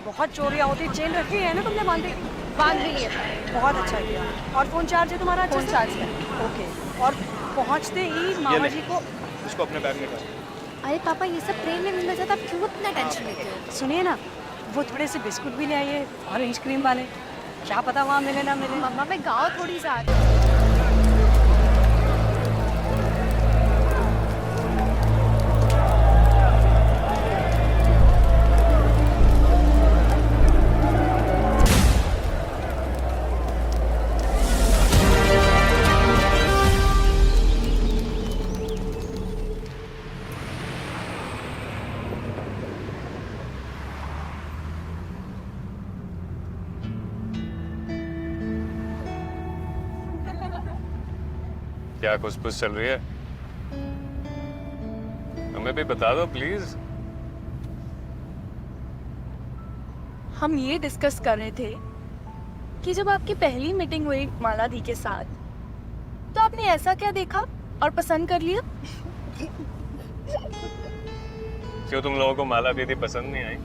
में बहुत चोरियां होती है। चेन रखी है ना तुमने बांधे की? बांध भी है। बहुत अच्छा किया। और फोन चार्ज है तुम्हारा? फोन चार्ज है। ओके। और पहुंचते ही मामा जी को इसको अपने बैग में डाल। अरे पापा ये सब ट्रेन में मिल जाता, आप क्यों इतना टेंशन लेते हो? सुनिए ना, वो थोड़े से बिस्कुट भी ले आइए, ऑरेंज क्रीम वाले। क्या पता वहाँ मिले ना मिले। मम्मा मैं गाँव थोड़ी सा आ रही हूँ। क्या खुशबुश चल रही है? हमें भी बता दो प्लीज। हम ये डिस्कस कर रहे थे कि जब आपकी पहली मीटिंग हुई माला दी के साथ, तो आपने ऐसा क्या देखा और पसंद कर लिया? क्यों तुम लोगों को माला दीदी पसंद नहीं आई?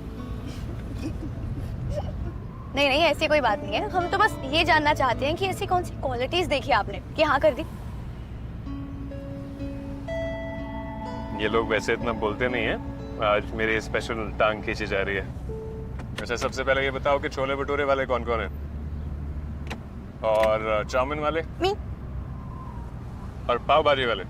नहीं नहीं ऐसी कोई बात नहीं है, हम तो बस ये जानना चाहते हैं कि ऐसी कौन सी क्वालिटीज देखी आपने कि हाँ कर दी। ये लोग वैसे इतना बोलते नहीं है, आज मेरी स्पेशल टांग खींची जा रही है। अच्छा सबसे पहले ये बताओ कि छोले भटूरे वाले कौन कौन है? और चाउमीन वाले? मी। और पाव भाजी वाले?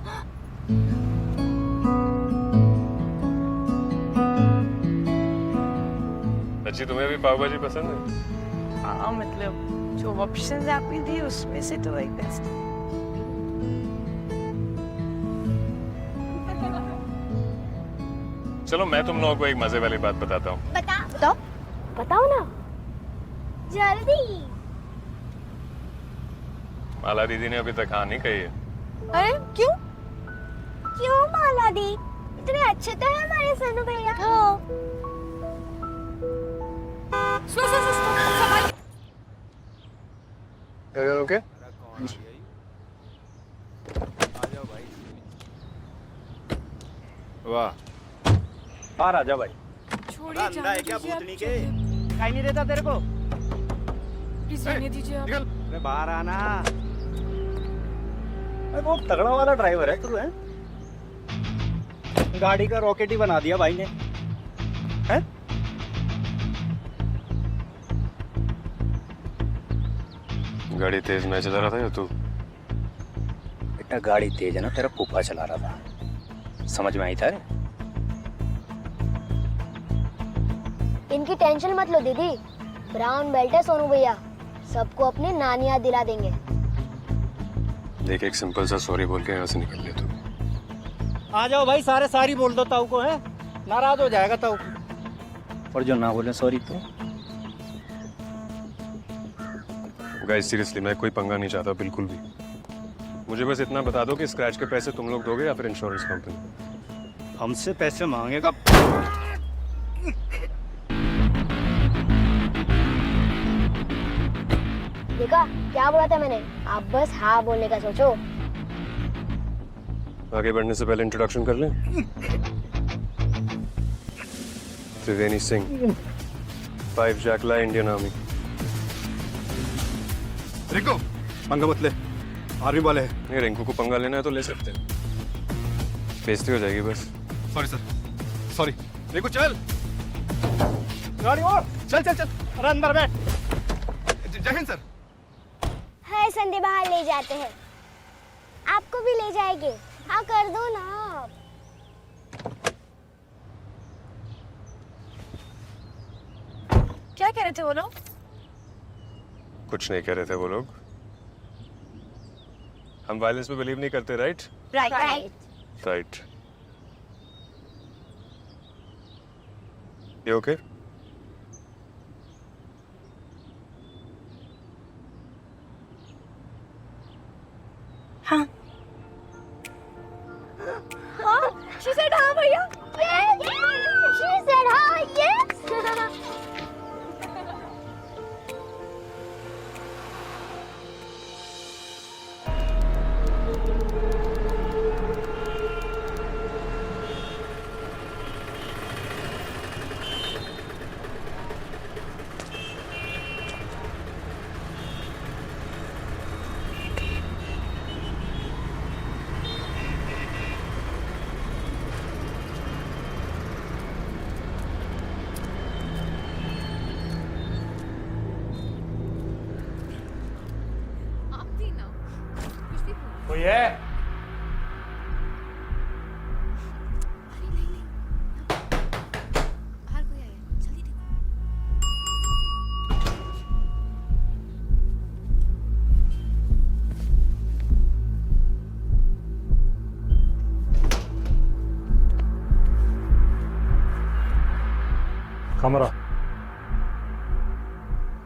अच्छी तुम्हें भी पाव भाजी पसंद है? हाँ मतलब जो ऑप्शंस आपने दी उसमें से तो वही बेस्ट। चलो मैं तुम लोगों को एक मजे वाली बात बताता हूँ। बताओ बताओ ना जल्दी। माला दीदी ने अभी तक हाँ नहीं कही है। अरे क्यों? क्यों माला दी? इतने अच्छे तो है हमारे सनु भैया। हाँ। ओके वाह बाहर आ जा भाई। छोड़िए, अंधा है क्या भूतनी के? आप। कहीं नहीं देता तेरे को? प्लीज रहने दीजिए आप। निकल। अरे बाहर आना। अरे बहुत तगड़ा वाला ड्राइवर है तू, है? गाड़ी का रॉकेट ही बना दिया भाई ने। हैं? गाड़ी तेज मैं चला रहा था या तू? बेटा गाड़ी तेज है ना, तेरा फूफा चला रहा था। समझ में आई था? इनकी टेंशन मत लो दीदी, ब्राउन बेल्ट है सोनू भैया, सबको अपनी नानी याद दिला देंगे। देख एक सिंपल सा सॉरी बोल के यहाँ से निकल ले तू। आ जाओ भाई, सारे सारी बोल दो ताऊ को, है? नाराज हो जाएगा ताऊ। और जो ना बोले सॉरी तो। गाइस सीरियसली मैं कोई पंगा नहीं चाहता बिल्कुल भी। मुझे बस इतना बता दो कि स्क्रैच के पैसे तुम लोग दोगे या फिर इंश्योरेंस कंपनी? हमसे पैसे मांगेगा? देखा क्या बोला था मैंने, आप बस हाँ बोलने का सोचो। आगे बढ़ने से पहले इंट्रोडक्शन कर लें। त्रिवेणी सिंह, 5 जैकला, इंडियन आर्मी। रिंकू पंगा मत ले, आर्मी वाले हैं। नहीं रिंकू को पंगा लेना है तो ले सकते हैं, बेइज्जती हो जाएगी बस। Sorry sir, sorry. रिंकू चल, गाड़ी और चल चल चल। अरे अंदर बैठ। जय हिंद सर। है संडे बाहर ले जाते हैं, आपको भी ले जाएंगे। हाँ कर दो ना आप। क्या कह रहे थे वो लोग? कुछ नहीं कह रहे थे वो लोग। हम वायलेंस में बिलीव नहीं करते, राइट? राइट। राइट। ये ओके? हाँ। She said हाँ भैया। She said हाँ, yes. है। कमरा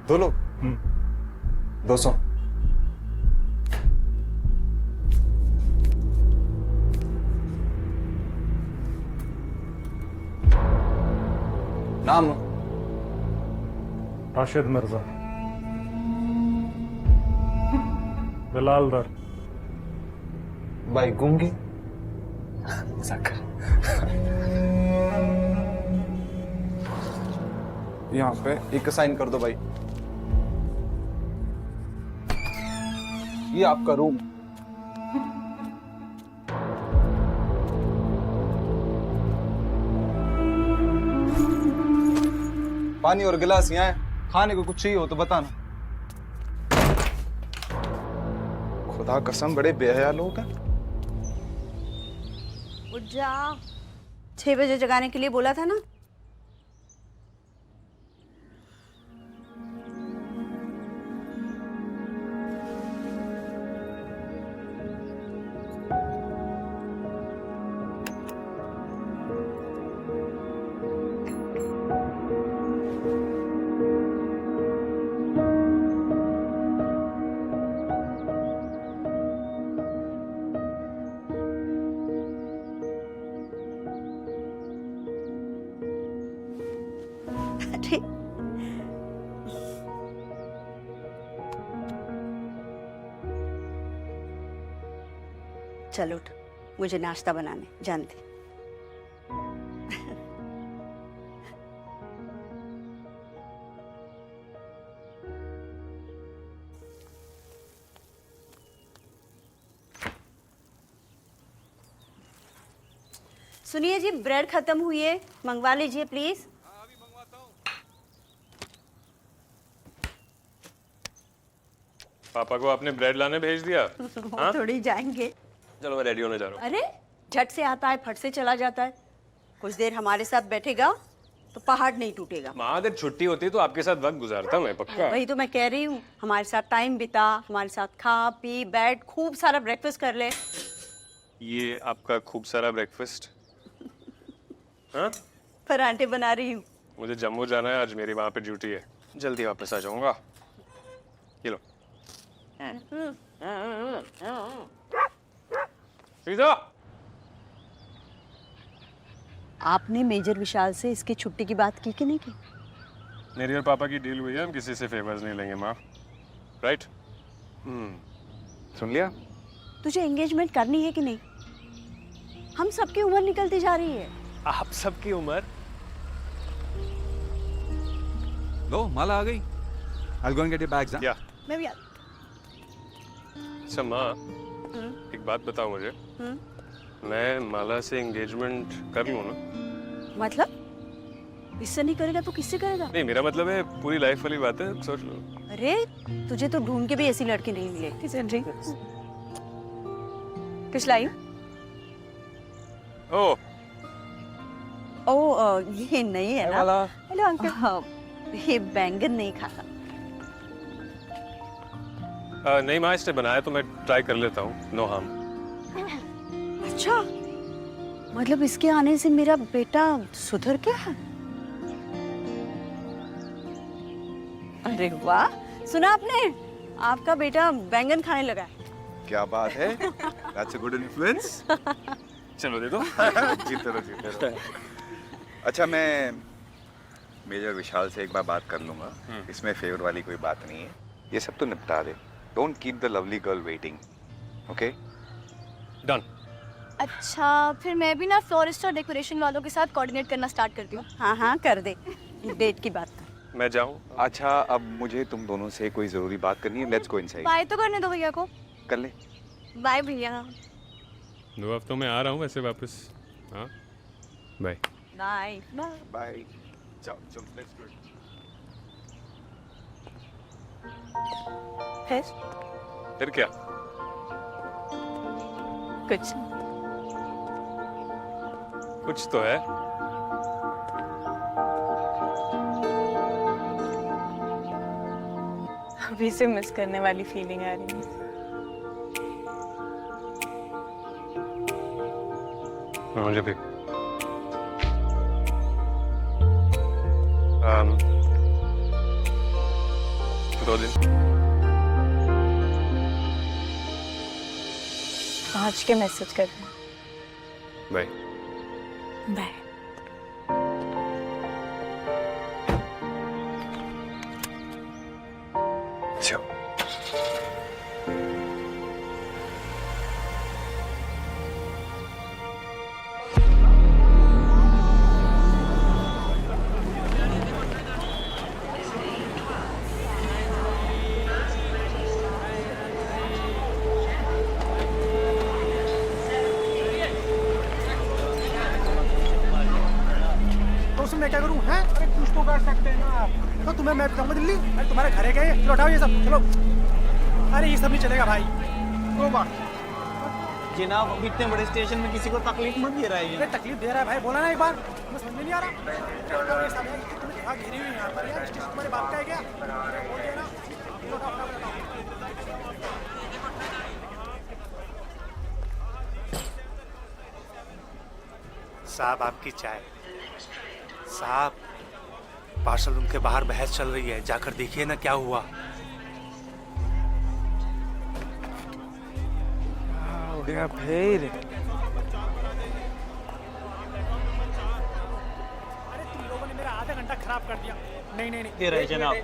2 लोग 200। नाम राशिद मिर्जा, बिलाल दर। भाई गूंगी मजाक यहाँ पे एक साइन कर दो भाई। ये आपका रूम। पानी और गिलास यहाँ है, खाने को कुछ चाहिए हो तो बताना। खुदा कसम बड़े बेहया लोग हैं। उठ जा, 6 बजे जगाने के लिए बोला था ना। अरे चल उठ, मुझे नाश्ता बनाने जानती। सुनिए जी, ब्रेड खत्म हुई है, मंगवा लीजिए प्लीज। पापा को आपने ब्रेड लाने भेज दिया? वो थोड़ी जाएंगे। चलो मैं रेडी होने जा रहा हूँ। अरे झट से आता है, फट से चला जाता है। कुछ देर हमारे साथ बैठेगा तो पहाड़ नहीं टूटेगा। माँ अगर छुट्टी होती तो आपके साथ वक्त गुजारता मैं, पक्का। वही तो मैं कह रही हूँ, हमारे साथ टाइम बिता, हमारे साथ खा पी बैठ, खूब सारा ब्रेकफास्ट कर ले। ये आपका खूब सारा ब्रेकफास्ट। हाँ? पराठे बना रही हूँ। मुझे जम्मू जाना है आज, मेरी वहाँ पे ड्यूटी है, जल्दी वापस आ जाऊंगा। ये लो। सीधा। आपने मेजर विशाल से इसकी छुट्टी की बात की कि नहीं की? मेरी और पापा की डील हुई है, हम किसी से फेवर्स नहीं लेंगे माँ, राइट? सुन लिया? तुझे एंगेजमेंट करनी है कि नहीं? हम सबकी उम्र निकलती जा रही है। आप सबकी उम्र? लो माला आ गई। I'll go and get your bags, huh? या मैं भी अच्छा माँ, एक बात बताओ मुझे, मैं माला से एंगेजमेंट कर लूँ ना? मतलब इससे नहीं करेगा तो किससे करेगा? नहीं, मेरा मतलब है पूरी लाइफ वाली बात है, सोच लो। अरे तुझे तो ढूंढ के भी ऐसी लड़की नहीं मिले। किस लाइन? ओ ये नहीं है ना? Hello uncle. ये बैंगन नहीं खाता। नहीं माँ, इसने बनाया तो मैं ट्राई कर लेता हूँ, नो हार्म। अच्छा, मतलब इसके आने से मेरा बेटा सुधर गया है? अरे वाह, सुना आपने? आपका बेटा बैंगन खाने लगा है। क्या बात है? That's a good influence. चलो दे दो। जीते रहो। अच्छा, मैं मेजर विशाल से एक बार बात कर लूंगा। इसमें फेवर वाली कोई बात नहीं है, ये सब तो निपटा दे। Don't keep the lovely girl waiting, okay? Done. अच्छा, फिर मैं भी ना फ्लोरिस्ट और डेकोरेशन वालों के साथ कोऑर्डिनेट करना स्टार्ट करती हूँ। हाँ हाँ कर दे, डेट की बात कर। मैं जाऊँ? अच्छा, अब मुझे तुम दोनों से कोई जरूरी बात करनी है। Let's go inside. बाय तो करने दो भैया को। कर ले। बाय भैया। 2 हफ्तों में आ रहा हूँ वैसे वापस। हाँ, बाय। Bye bye. जाओ चलो, लेट्स गो। फिर फिर क्या? कुछ कुछ तो है। अभी से मिस करने वाली फीलिंग आ रही है। मुझे भी। दो दिन आज के मैसेज कर रहे बाय। बाय। चलो तो उसमें मैं क्या करूं हैं? अरे कुछ तो कर सकते हैं ना आप। तो तुम्हें मैं बताऊंगा दिल्ली, अरे तुम्हारे घर है क्या ये? चलो उठाओ ये सब, चलो। अरे ये सब नहीं चलेगा भाई। तो बात जनाब, अब इतने बड़े स्टेशन में किसी को तकलीफ मत दे रहा है ये। अरे तकलीफ दे रहा है भाई, बोला ना एक बार। तुम्हें समझ में नहीं आ रहा? ये सब है, तुम्हें जगह घेरी हुई है यहाँ पर यार। स्टेशन तुम्हारे बाप का है क्या? बोल दिया ना। चलो उठाओ, उठाओ, उठाओ। साहब आपकी चाय। साहब पार्सल रूम के बाहर बहस चल रही है, जाकर देखिए ना क्या हुआ। हो गया फिर। अरे तुम लोगों ने मेरा आधा घंटा खराब कर दिया। नहीं नहीं नहीं दे रहे जनाब।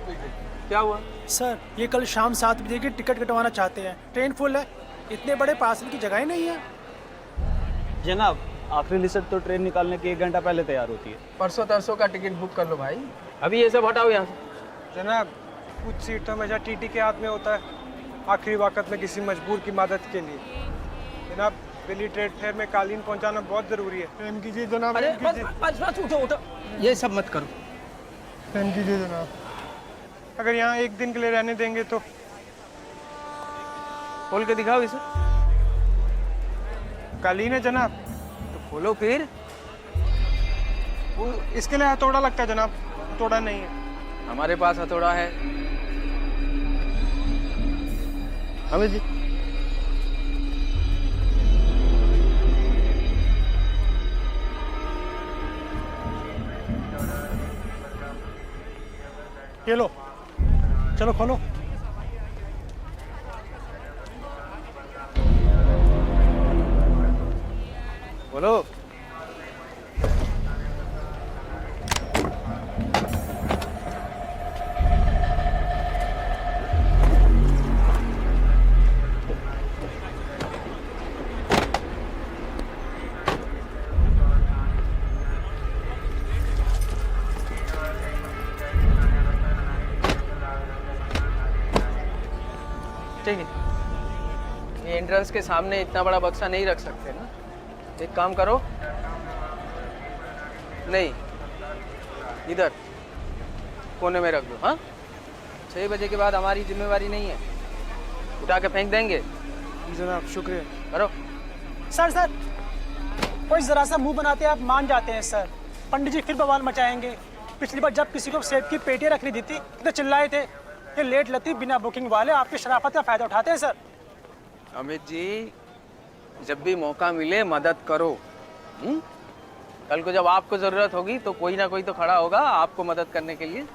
क्या हुआ? सर, ये कल शाम 7 बजे की टिकट कटवाना चाहते हैं। ट्रेन फुल है, इतने बड़े पार्सल की जगह ही नहीं है। जनाब, आखिरी लिस्ट तो ट्रेन निकालने के 1 घंटा पहले तैयार होती है। परसों तरसों का टिकट बुक कर लो भाई। अभी ये सब हटाओ यहाँ से। जनाब, कुछ सीट तो हमेशा टीटी के हाथ में होता है, आखिरी वक्त में किसी मजबूर की मदद के लिए। जनाब, दिल्ली ट्रेड फेयर में कालीन पहुंचाना बहुत ज़रूरी है। प्रेम कीजिए जनाब। अरे बस उठो उठो, ये सब मत करो। प्रेम कीजिए जनाब। अगर यहाँ 1 दिन के लिए रहने देंगे तो खोल के दिखाओ इसे। कालीन है जनाब। तो खोलो फिर। वो इसके लिए हथौड़ा लगता है जनाब, हथौड़ा नहीं है। हमारे पास हथौड़ा है। हमें जी। ये लो, चलो खोलो। बोलो। ठीक है, ये एंट्रेंस के सामने इतना बड़ा बक्सा नहीं रख सकते ना। एक काम करो, नहीं इधर कोने में रख दो। हाँ, 6 बजे के बाद हमारी जिम्मेवारी नहीं है, उठा के फेंक देंगे। जनाब शुक्रिया। करो। सर सर, कोई जरा सा मुंह बनाते आप मान जाते हैं सर। पंडित जी फिर बवाल मचाएंगे। पिछली बार जब किसी को सेब की पेटियां रखनी दी थी तो चिल्लाए थे। ये लेट लतीफ बिना बुकिंग वाले आपकी शराफत का फायदा उठाते हैं सर। अमित जी, जब भी मौका मिले मदद करो। कल को जब आपको जरूरत होगी तो कोई ना कोई तो खड़ा होगा आपको मदद करने के लिए।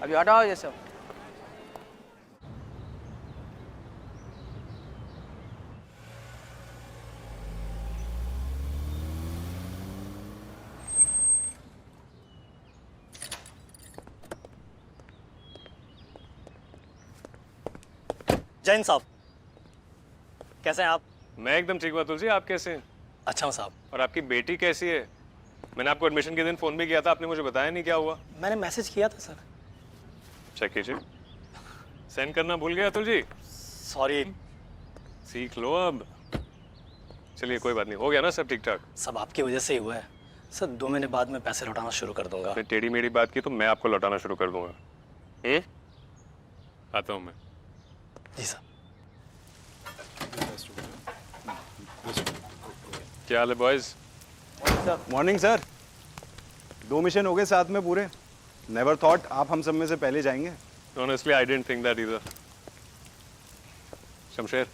अभी हटाओ ये सब। जैन साहब, कैसे हैं आप? मैं एकदम ठीक हूँ अतुल जी, आप कैसे हैं? अच्छा हूँ साहब। और आपकी बेटी कैसी है? मैंने आपको एडमिशन के दिन फ़ोन भी किया था, आपने मुझे बताया नहीं क्या हुआ। मैंने मैसेज किया था सर। चेक कीजिए। सेंड करना भूल गया अतुल जी? सॉरी। सीख लो अब। चलिए कोई बात नहीं, हो गया ना सब ठीक ठाक? सब आपकी वजह से ही हुआ है सर। 2 महीने बाद मैं पैसे लौटाना शुरू कर दूंगा। आपने टेढ़ी मेढ़ी बात की तो मैं आपको लौटाना शुरू कर दूंगा। आता हूँ मैं। जी सर। क्या हाल है बॉयज? Morning sir. 2 मिशन हो गए साथ में पूरे। नेवर थॉट आप हम सब में से पहले जाएंगे। Honestly, I didn't think that either. Shamsher,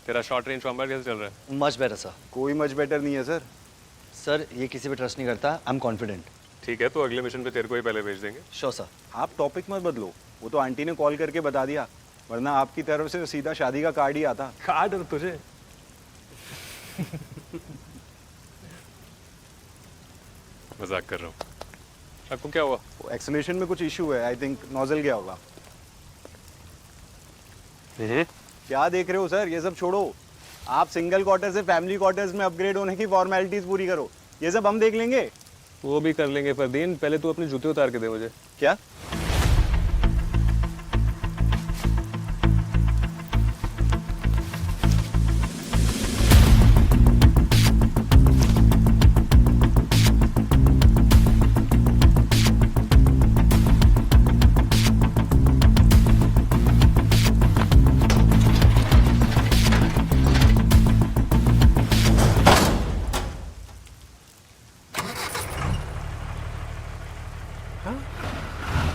तेरा शॉर्ट रेंज कॉम्बैट कैसे चल रहा है? Much better sir. कोई मच बेटर नहीं है सर। सर ये किसी पे ट्रस्ट नहीं करता, आई एम कॉन्फिडेंट। ठीक है, तो अगले मिशन पे तेरे को ही पहले भेज देंगे। Sure sir. आप टॉपिक मत बदलो, वो तो आंटी ने कॉल करके बता दिया, वरना आपकी तरफ से सीधा शादी का कार्ड ही आता। कार्ड और तुझे मजाक कर रहा हूँ। आपको क्या हुआ? एक्सेलरेशन में कुछ इशू है, आई थिंक नोजल गया होगा। क्या देख रहे हो सर, ये सब छोड़ो। आप सिंगल क्वार्टर से फैमिली क्वार्टर्स में अपग्रेड होने की फॉर्मेलिटीज पूरी करो, ये सब हम देख लेंगे। वो भी कर लेंगे फरदीन, पहले तू अपने जूते उतार के दे मुझे। क्या?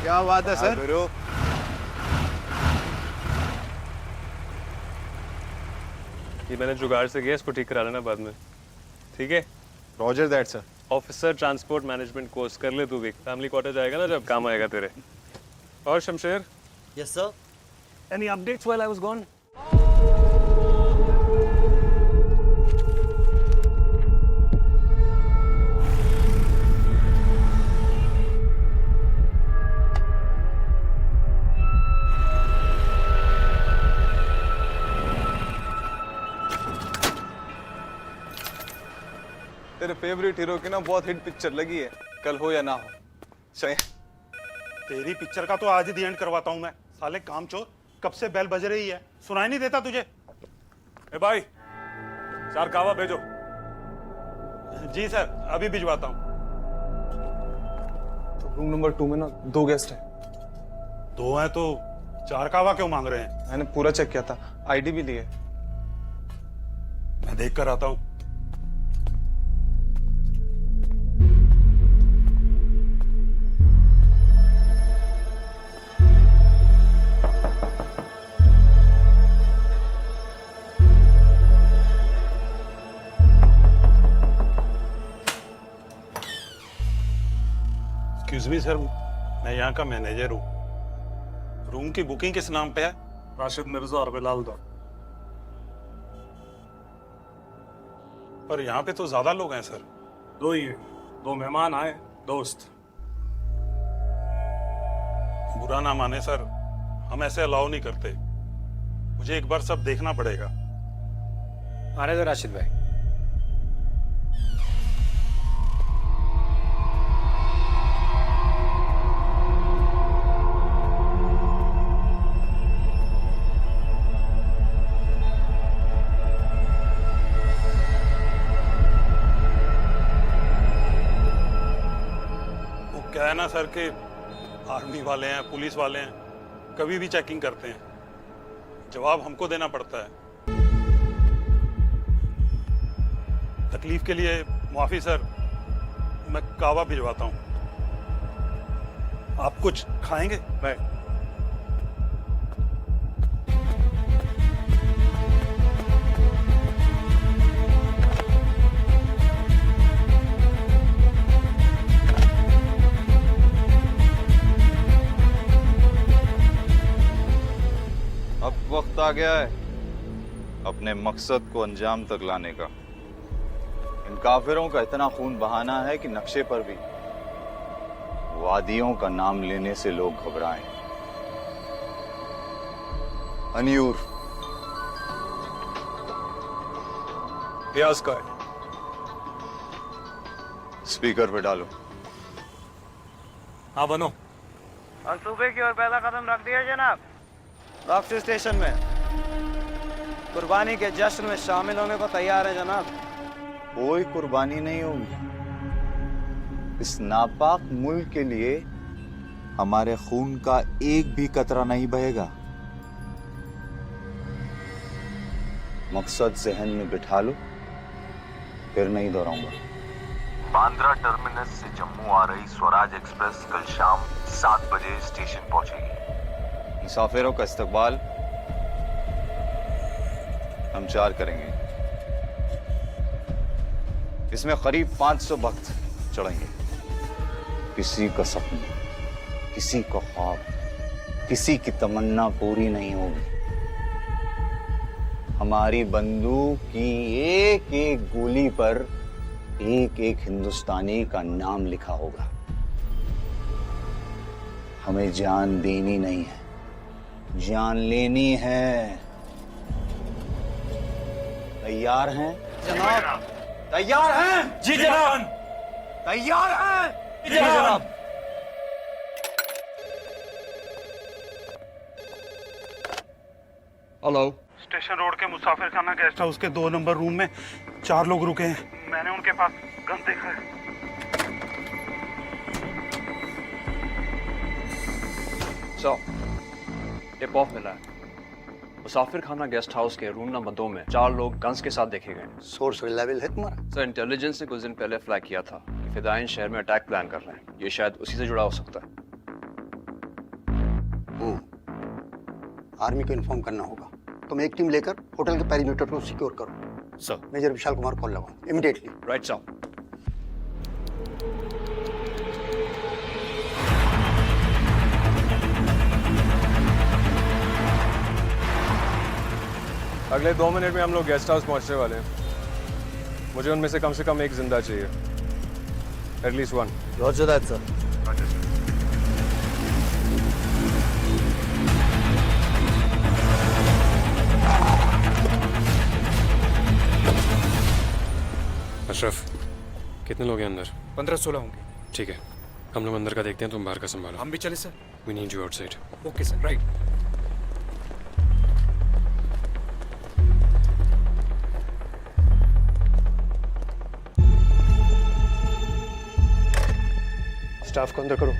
क्या बात है सर? ये मैंने जुगाड़ से किया, इसको ठीक करा लेना बाद में, ठीक है? Roger that sir. Officer transport management course कर ले तू भी, फैमिली क्वार्टर जाएगा ना जब, काम आएगा तेरे। और Shamsher, yes sir. Any updates while I was gone? तेरे फेवरेट हीरो की ना बहुत हिट पिक्चर लगी है, कल हो या ना हो। सही। तेरी पिक्चर का तो आज ही दी एंड करवाता हूं मैं। साले कामचोर, कब से बेल बज रही है, सुनाई नहीं देता तुझे? ए भाई, 4 कावा भेजो। जी सर, अभी भिजवाता हूँ। रूम नंबर 2 में ना 2 गेस्ट हैं। 2 हैं तो 4 कावा क्यों मांग रहे हैं? मैंने पूरा चेक किया था, आईडी भी ली है। मैं देख कर आता हूँ। एक्सक्यूज मी सर, मैं यहाँ का मैनेजर हूँ। रूम की बुकिंग किस नाम पे है? राशिद मिर्जा और बिलाल दौर। पर यहाँ पे तो ज्यादा लोग हैं सर। 2 ही है, 2 मेहमान आए, दोस्त। बुरा ना माने सर, हम ऐसे अलाउ नहीं करते। मुझे एक बार सब देखना पड़ेगा। आने दो राशिद भाई। क्या है ना सर कि आर्मी वाले हैं, पुलिस वाले हैं, कभी भी चेकिंग करते हैं, जवाब हमको देना पड़ता है। तकलीफ के लिए माफी सर, मैं कावा भिजवाता हूँ। आप कुछ खाएंगे? नहीं। अब वक्त आ गया है अपने मकसद को अंजाम तक लाने का। इन काफिरों का इतना खून बहाना है कि नक्शे पर भी वादियों का नाम लेने से लोग घबराएं। अनियूर, प्याज का है। स्पीकर पे डालो। हाँ बनो। मंसूबे की ओर पहला कदम रख दिया जनाब। रॉक्सी स्टेशन में कुर्बानी के जश्न में शामिल होने को तैयार है जनाब। कोई कुर्बानी नहीं होगी। इस नापाक मुल्क के लिए हमारे खून का एक भी कतरा नहीं बहेगा। मकसद जहन में बिठा लो फिर नहीं दोहराऊंगा। बांद्रा टर्मिनस से जम्मू आ रही स्वराज एक्सप्रेस कल शाम 7 बजे स्टेशन पहुंचेगी। मुसाफिरों का इस्तकबाल हम 4 करेंगे। इसमें करीब 500 भक्त चढ़ेंगे। किसी का सपना, किसी का ख्वाब, किसी की तमन्ना पूरी नहीं होगी। हमारी बंदूक की एक एक गोली पर एक एक हिंदुस्तानी का नाम लिखा होगा। हमें जान देनी नहीं है, जान लेनी है। तैयार हैं जनाब? तैयार हैं? जी जनाब। तैयार हैं? जी जनाब। हेलो। स्टेशन रोड के मुसाफिर खाना गेस्ट हाउस के 2 नंबर रूम में 4 लोग रुके हैं। मैंने उनके पास गन देखा है। टिप ऑफ मिला है। मुसाफिर खाना गेस्ट हाउस के रूम नंबर 2 में 4 लोग गन्स के साथ देखे गए। सोर्स रिलायबल है तुम्हारा? सर, इंटेलिजेंस ने कुछ दिन पहले फ्लैग किया था कि फिदायीन शहर में अटैक प्लान कर रहे हैं। ये शायद उसी से जुड़ा हो सकता है। आर्मी को इन्फॉर्म करना होगा। तुम एक टीम लेकर होटल के पेरीमीटर को सिक्योर करो। Sir. Major Vishal Kumar call लगाओ इमीडिएटली। Right sir. अगले 2 मिनट में हम लोग गेस्ट हाउस पहुंचने वाले हैं। मुझे उनमें से कम एक जिंदा चाहिए। At least 1। Roger that sir. Ashraf, कितने लोग हैं अंदर? 15-16 होंगे। ठीक है, हम लोग अंदर का देखते हैं, तुम बाहर का संभालो। हम भी चले sir? We need you outside. Okay sir. Right. Staff को अंदर करो।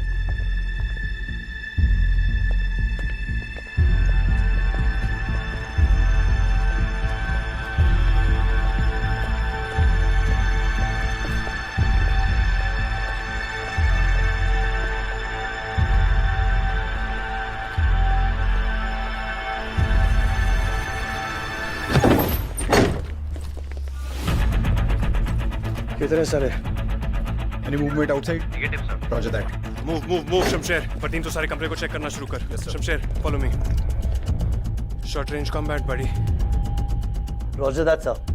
कितने सारे? Any movement outside? Negative, sir. Roger that. Move Shamsher. Pardeen, तो सारे कमरे को चेक करना शुरू कर। Shamsher, follow me. Short range combat बड़ी। Roger that sir.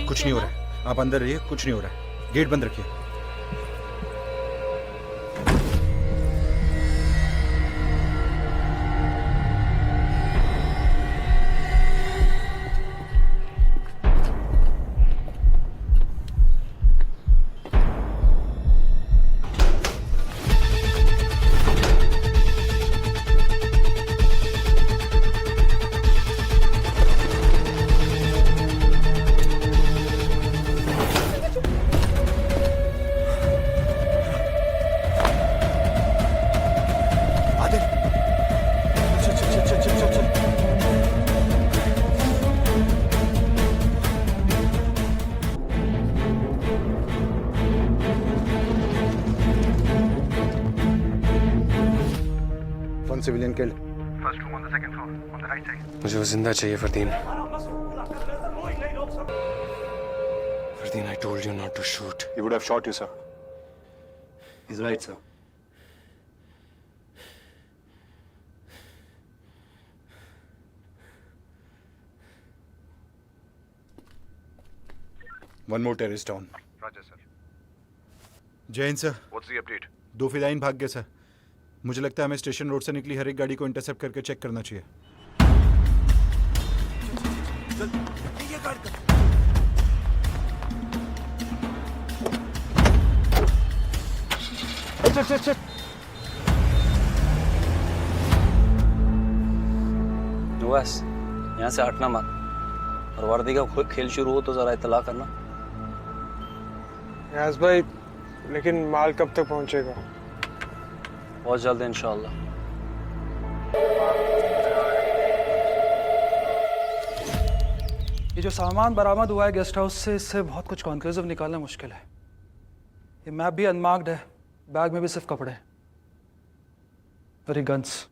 कुछ नहीं हो रहा है, आप अंदर रहिए। कुछ नहीं हो रहा है। गेट बंद रखिए। Civilian killed. First room on the second floor, on the right side. मुझे वो जिंदा चाहिए Fardeen. Fardeen, I told you not to shoot. He would have shot you, sir. He's right, sir. One more terrorist down. Roger, sir. जय Hind sir. What's the update? 2 फिदायीन भाग गए sir. मुझे लगता है हमें स्टेशन रोड से निकली हर एक गाड़ी को इंटरसेप्ट करके चेक करना चाहिए। शिट। बस यहाँ से हटना मत, और वर्दी का खेल शुरू हो तो जरा इत्तला करना। यास भाई, लेकिन माल कब तक पहुंचेगा? बहुत जल्द इंशाल्लाह। ये जो सामान बरामद हुआ है गेस्ट हाउस से, इससे बहुत कुछ कॉन्क्लूसिव निकालना मुश्किल है। ये मैप भी अनमार्क्ड है, बैग में भी सिर्फ कपड़े, very guns.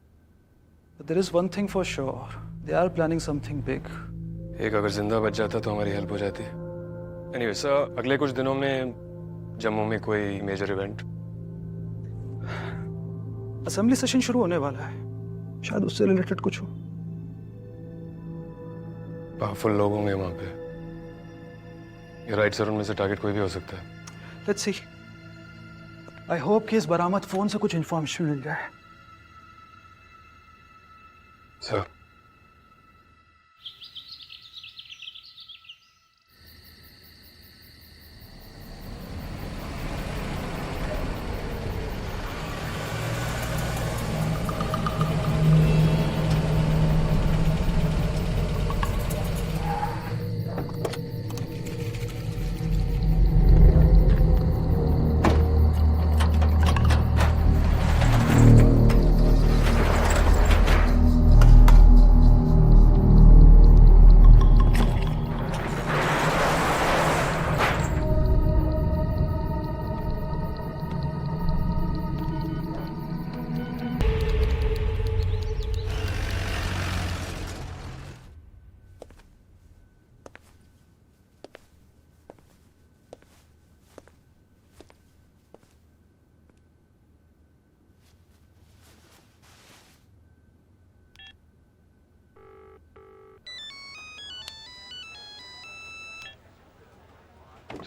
But there is one thing for sure, they are planning something big. एक अगर जिंदा बच जाता तो हमारी हेल्प हो जाती। एनीवे सर, अगले कुछ दिनों में जम्मू में कोई मेजर इवेंट? असेंबली सेशन शुरू होने वाला है, शायद उससे रिलेटेड कुछ हो। पावरफुल लोग होंगे वहां पे। ये राइट सर, उनमें से टारगेट कोई भी हो सकता है। Let's see. आई होप कि इस बरामद फोन से कुछ इंफॉर्मेशन मिल जाए। Sir,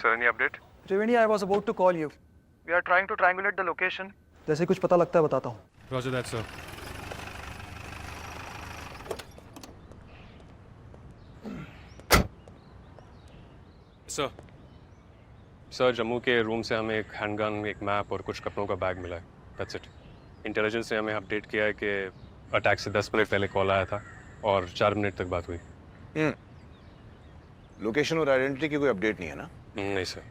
Sir, any update? Triveni, I was about to call you. We are trying to triangulate the location. जैसे कुछ पता लगता है बताता हूँ। Roger that, sir. Sir, Jammu के रूम से हमें एक हैंडगन, एक मैप और कुछ कपड़ों का बैग मिला है। That's it. इंटेलिजेंस ने हमें अपडेट किया है कि अटैक से 10 मिनट पहले कॉल आया था और 4 मिनट तक बात हुई। लोकेशन और आइडेंटिटी की कोई अपडेट नहीं है ना? नहीं सर,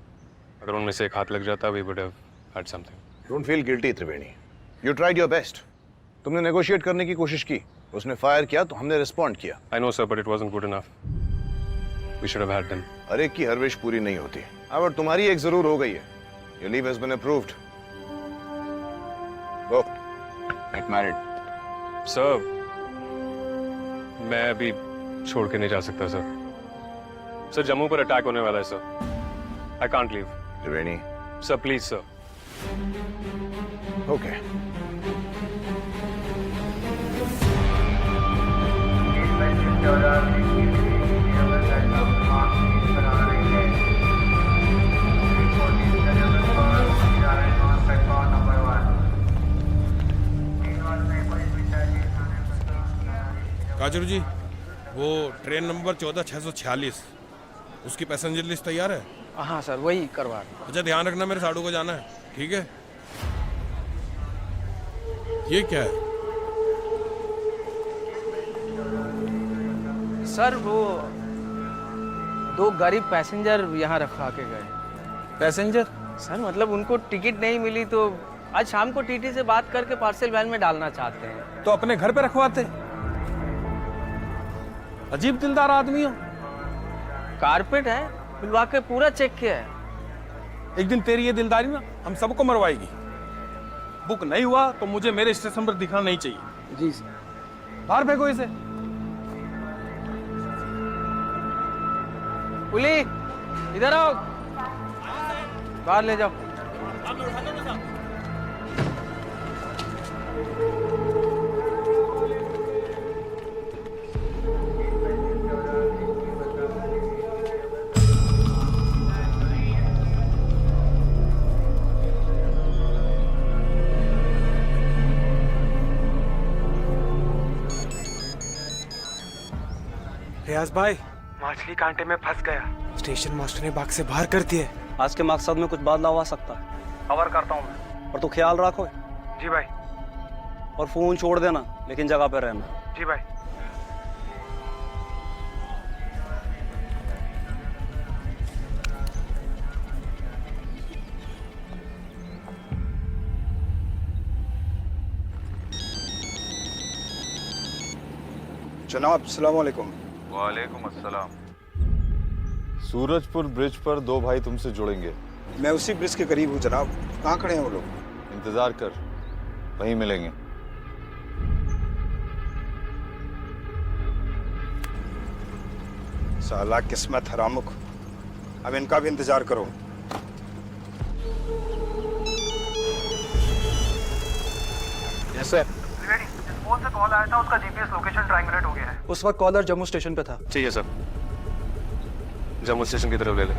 अगर उनमें से एक हाथ लग जाता we would have had something. Don't feel guilty Triveni, you tried your best. तुमने नेगोशिएट करने की कोशिश की, उसने फायर किया तो हमने रिस्पॉन्ड किया। I know sir, but it wasn't good enough. We should have had them. हर एक की हर विश पूरी नहीं होती। अब तुम्हारी एक जरूर हो गई है। Your leave has been approved. Go. Get married. Sir, मैं अभी छोड़ के नहीं जा सकता सर। सर, जम्मू पर अटैक होने वाला है sir. I can't leave. Triveni. Sir, please sir. Okay. काजरू जी, वो ट्रेन नंबर 14646, उसकी पैसेंजर लिस्ट तैयार है? हाँ सर, वही करवा। अच्छा, ध्यान रखना, मेरे साड़ू को जाना है, ठीक है? ये क्या है? सर, वो 2 गरीब पैसेंजर यहाँ रखवा के गए। पैसेंजर? सर, मतलब उनको टिकट नहीं मिली तो आज शाम को टीटी से बात करके पार्सल वैन में डालना चाहते हैं। तो अपने घर पे रखवाते। अजीब दिलदार आदमी हो। कारपेट है, मिलवा के पूरा चेक किया है। एक दिन तेरी ये दिलदारी ना हम सबको मरवाएगी। बुक नहीं हुआ तो मुझे मेरे स्टेशन पर दिखना नहीं चाहिए। जी सर। बाहर फेंको इसे। पुली, इधर आओ, बाहर ले जाओ। रियाज भाई, मछली कांटे में फंस गया। स्टेशन मास्टर ने बाग से बाहर कर दिए। आज के मकसद में कुछ बदलाव आ सकता है। कवर करता हूँ मैं। और तू ख्याल रखो। जी भाई। और फोन छोड़ देना, लेकिन जगह पे रहना। जी भाई। जनाब अस्सलाम वालेकुम। वालेकुम अस्सलाम। सूरजपुर ब्रिज पर दो भाई तुमसे जुड़ेंगे। मैं उसी ब्रिज के करीब हूँ जनाब। कहाँ खड़े हैं वो लोग? इंतजार कर, वहीं मिलेंगे। साला किस्मत हरामुख, अब इनका भी इंतजार करो। Yes sir. फोन से कॉल आया था, उसका जीपीएस लोकेशन ट्रायंगुलेट हो गया है। उस वक्त कॉलर जम्मू स्टेशन पे था। ठीक है सर, जम्मू स्टेशन की तरफ ले लें।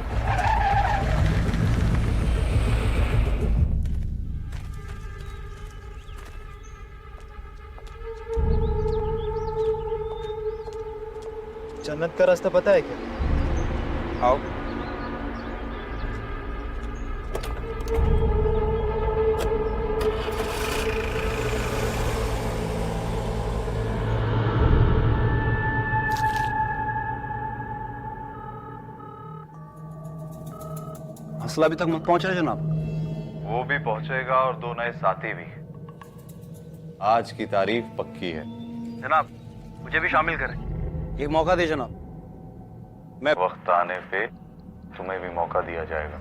जन्नत का रास्ता पता है क्या? आओ। हंसला अभी तक मत पहुंच रहे जनाब। वो भी पहुंचेगा और दो नए साथी भी। आज की तारीफ पक्की है। जनाब मुझे भी शामिल करें। एक मौका दे जनाब। मैं वक्त आने पे तुम्हें भी मौका दिया जाएगा।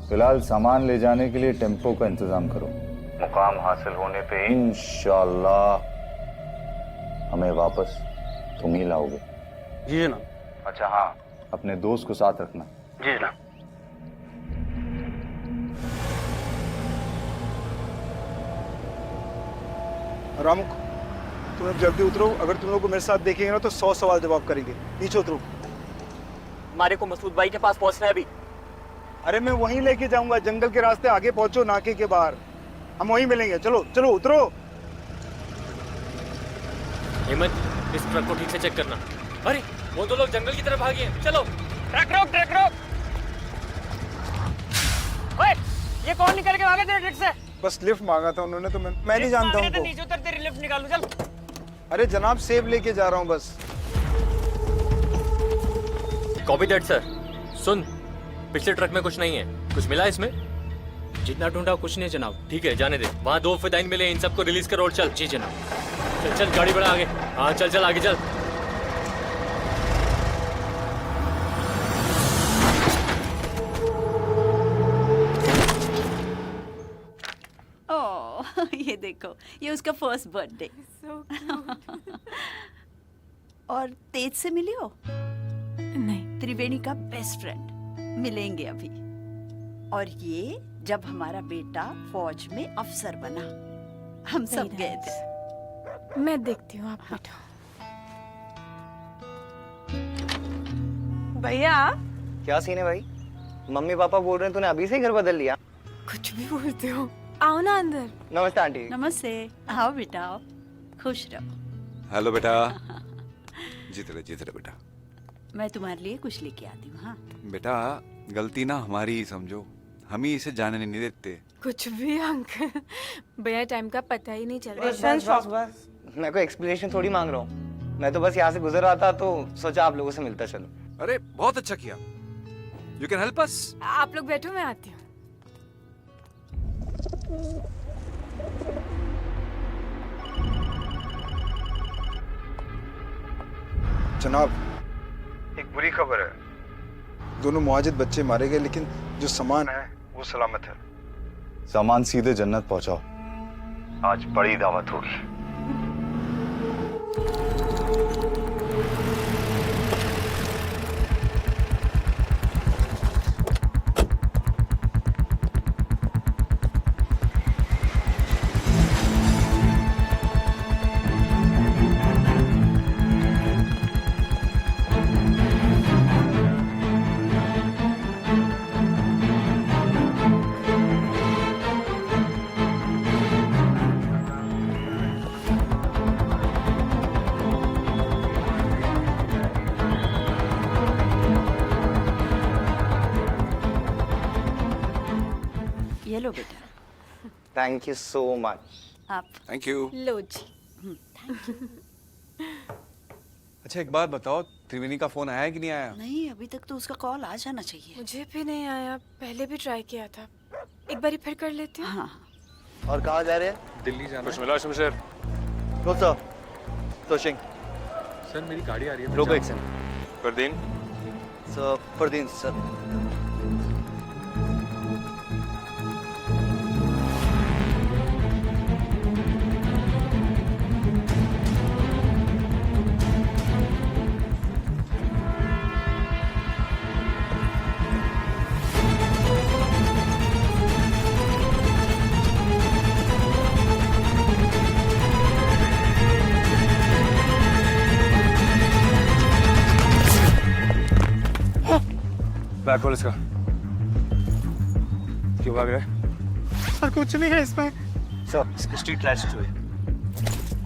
फिलहाल सामान ले जाने के लिए टेम्पो का इंतजाम करो। मुकाम हासिल होने पे इंशाअल्लाह हमें वापस तुम ही लाओगे। जी जनाब। अच्छा हाँ, अपने दोस्त को साथ रखना। जी जनाब। रामुक, तुम अब जल्दी उतरो। अगर तुम लोग को मेरे साथ देखेंगे ना तो 100 सवाल जवाब करेंगे। नीचे उतरो। हमारे को मसूद भाई के पास पहुंचना है अभी। अरे मैं वहीं लेके जाऊंगा, जंगल के रास्ते आगे पहुंचो, नाके के बाहर हम वहीं मिलेंगे। चलो चलो उतरो। हेमंत, इस ट्रक को ठीक से चेक करना। अरे वो दो लोग जंगल की तरफ भागे हैं। चलो ट्रक रोक, ट्रक रोक। ओए, ये कौन निकल के भागे तेरे ट्रक से? बस लिफ्ट मांगा था उन्होंने तो मैं नहीं जानता हूँ उनको। नीचे उतर, तेरी लिफ्ट निकालू। चल। अरे जनाब सेब लेके जा रहा हूँ बस। Copy that sir. सुन, पिछले ट्रक में कुछ नहीं है। कुछ मिला इसमें? जितना ढूंढा कुछ नहीं जनाब। ठीक है जाने दे। वहाँ 2 फिदाइन मिले, इन सबको रिलीज करो और चल। जी जनाब। चल चल गाड़ी बढ़ा आगे। हाँ चल चल आगे चल। ओह ये देखो, ये उसका फर्स्ट बर्थडे। और तेज से मिली हो? नहीं, त्रिवेणी का बेस्ट फ्रेंड। मिलेंगे अभी। और ये जब हमारा बेटा फौज में अफसर बना, हम सब गए थे। मैं देखती हूँ, आप बैठो। भैया क्या सीन है भाई? मम्मी पापा बोल रहे हैं तूने अभी से ही घर बदल लिया। कुछ भी बोलते हो। आओ ना अंदर। नमस्ते आंटी। नमस्ते। आओ बेटा आओ, खुश रहो। हेलो बेटा। जीते रहे बेटा। मैं तुम्हारे लिए कुछ लेके आती हूँ। हाँ बेटा, गलती ना हमारी ही समझो, हम ही इसे जाने नहीं देते। कुछ भी अंकल, भैया टाइम का पता ही नहीं चल बस रहा। मैं कोई एक्सप्लेनेशन थोड़ी मांग रहा हूँ। मैं तो बस यहाँ से गुजर रहा था तो सोचा आप लोगों से मिलता चलो। अरे बहुत अच्छा किया। You can help us. आप लोग बैठो, मैं आती हूँ। जनाब एक बुरी खबर है। दोनों मुआजिद बच्चे मारे गए, लेकिन जो सामान है वो सलामत है। सामान सीधे जन्नत पहुंचाओ। आज बड़ी दावत होगी। Thank you so much. आप थैंक यू। लो जी। Thank you. अच्छा एक बात बताओ, त्रिवेणी का फोन आया है कि नहीं आया? नहीं, अभी तक तो उसका कॉल आ जाना चाहिए। मुझे भी नहीं आया, पहले भी ट्राई किया था। एक बार फिर कर लेते हैं। हाँ। और कहाँ जा रहे हैं? दिल्ली जाना। कुछ मिला शमशेर? No sir. तोशिंग सर मेरी गाड़ी आ रही है। रोको एक second. Pardeen sir Pardeen sir. Back call इसका। क्यों भाग रहे? सर कुछ नहीं है इसमें। सर इसकी स्ट्रीट लाइट्स जो है।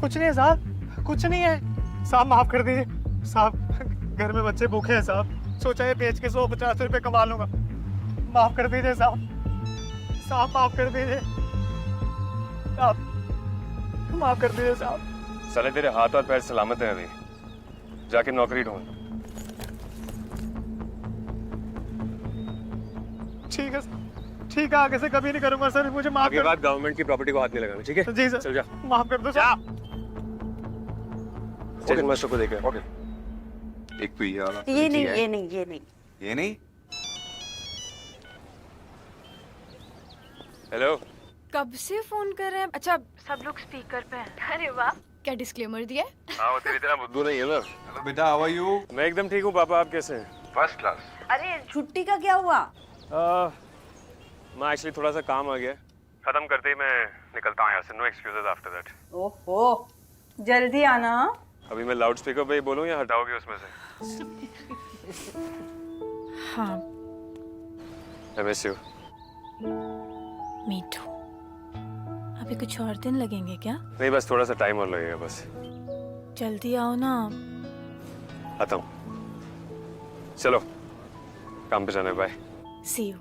कुछ नहीं है साहब, कुछ नहीं है साहब, माफ कर दीजिए साहब, घर में बच्चे भूखे हैं साहब, सोचा ये बेच के 150 रुपए कमा लूंगा, माफ कर दीजिए साहब, साहब माफ कर दीजिए साहब, माफ कर दीजिए साहब। साले तेरे हाथ और पैर सलामत हैं अभी, जाके नौकरी ढूंढ। ठीक है, ठीक है, आगे से कभी नहीं करूंगा सर, मुझे माफ आगे कर। बात गवर्नमेंट की प्रॉपर्टी को हाथ नहीं लगाना, ठीक है? जी सर। चल जा। माफ कर दो सर। स्टेशन मास्टर को देखे। ओके। एक तो ये वाला। ये नहीं, ये नहीं, ये नहीं। ये नहीं। हेलो। कब से फोन कर रहे हैं? अच्छा सब लोग स्पीकर पे हैं। अरे वाह, क्या डिस्क्लेमर दिया है? हाँ वो तेरी तरह बुद्धू नहीं है ना। हेलो बेटा, हाउ आर यू? मैं एकदम ठीक हूँ पापा, आप कैसे हैं? First class. अरे छुट्टी का क्या हुआ? मैं एक्चुअली थोड़ा सा काम आ गया, खत्म करते ही मैं निकलता हूँ यहाँ से। No excuses after that. ओहो, जल्दी आना। अभी मैं लाउड स्पीकर पे ही बोलूँ या हटाओगे उसमें से? हाँ। I miss you। मीठू, अभी कुछ और दिन लगेंगे क्या? नहीं बस थोड़ा सा टाइम और लगेगा बस। जल्दी आओ ना। आता हूँ। चलो काम पे जाने, बाय। See you.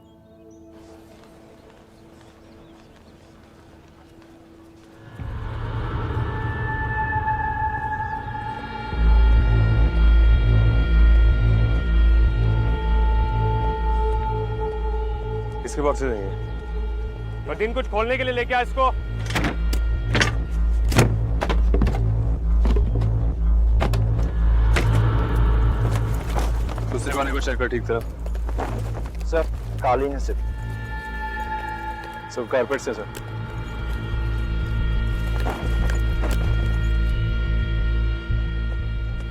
इसके बॉक्सेस नहीं। और दिन कुछ खोलने के लिए लेके आ इसको। दूसरे वाले को चेक कर ठीक तरह। सर कालीन है सिर्फ। सब कारपेट से सर।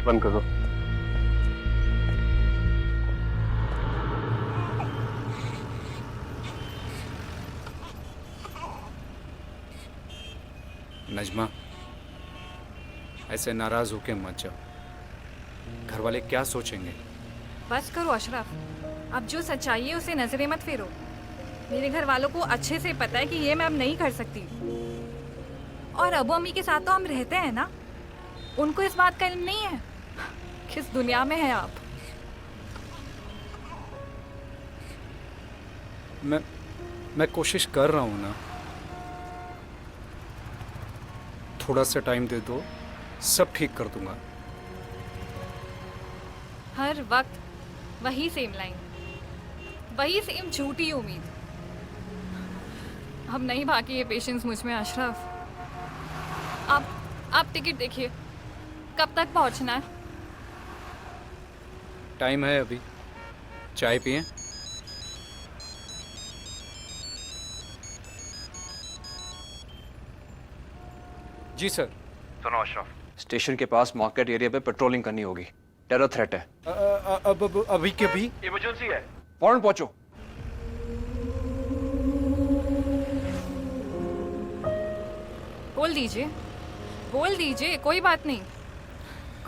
बंद कर दो। नजमा, ऐसे नाराज होके मत जाओ, घर वाले क्या सोचेंगे? बस करो अशरफ, अब जो सच्चाई है उसे नजरे मत फेरो। मेरे घर वालों को अच्छे से पता है कि ये मैं अब नहीं कर सकती, और अबू अम्मी के साथ तो हम रहते हैं ना, उनको इस बात का इल्म नहीं है। किस दुनिया में है आप? मैं कोशिश कर रहा हूँ ना, थोड़ा सा टाइम दे दो, सब ठीक कर दूंगा। हर वक्त वही सेम लाइन, वही सेम झूठी उम्मीद। अब नहीं बाकी ये पेशेंस मुझ में अशरफ। आप टिकट देखिए, कब तक पहुंचना है? टाइम है अभी, चाय पिए? जी सर। सुनो अशरफ, स्टेशन के पास मार्केट एरिया पे पेट्रोलिंग करनी होगी, टेरर थ्रेट है। अभी के अभी इमरजेंसी है, फौरन पहुंचो। बोल दीजिए, कोई बात नहीं,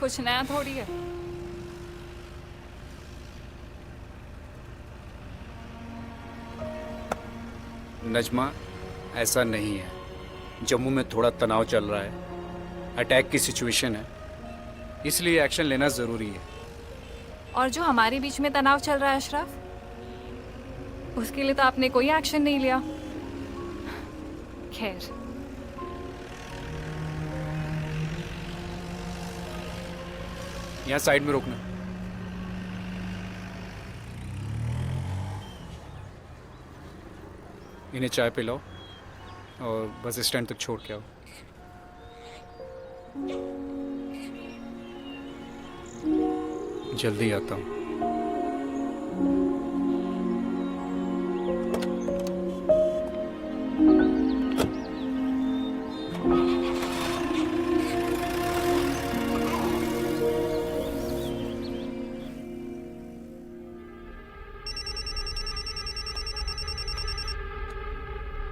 कुछ नया थोड़ी है। नजमा, ऐसा नहीं है, जम्मू में थोड़ा तनाव चल रहा है, अटैक की सिचुएशन है, इसलिए एक्शन लेना ज़रूरी है। और जो हमारे बीच में तनाव चल रहा है अशरफ, उसके लिए तो आपने कोई एक्शन नहीं लिया। खैर, यहाँ साइड में रोकना। इन्हें चाय पिलाओ और बस स्टैंड तक छोड़ के आओ। जल्दी आता हूँ।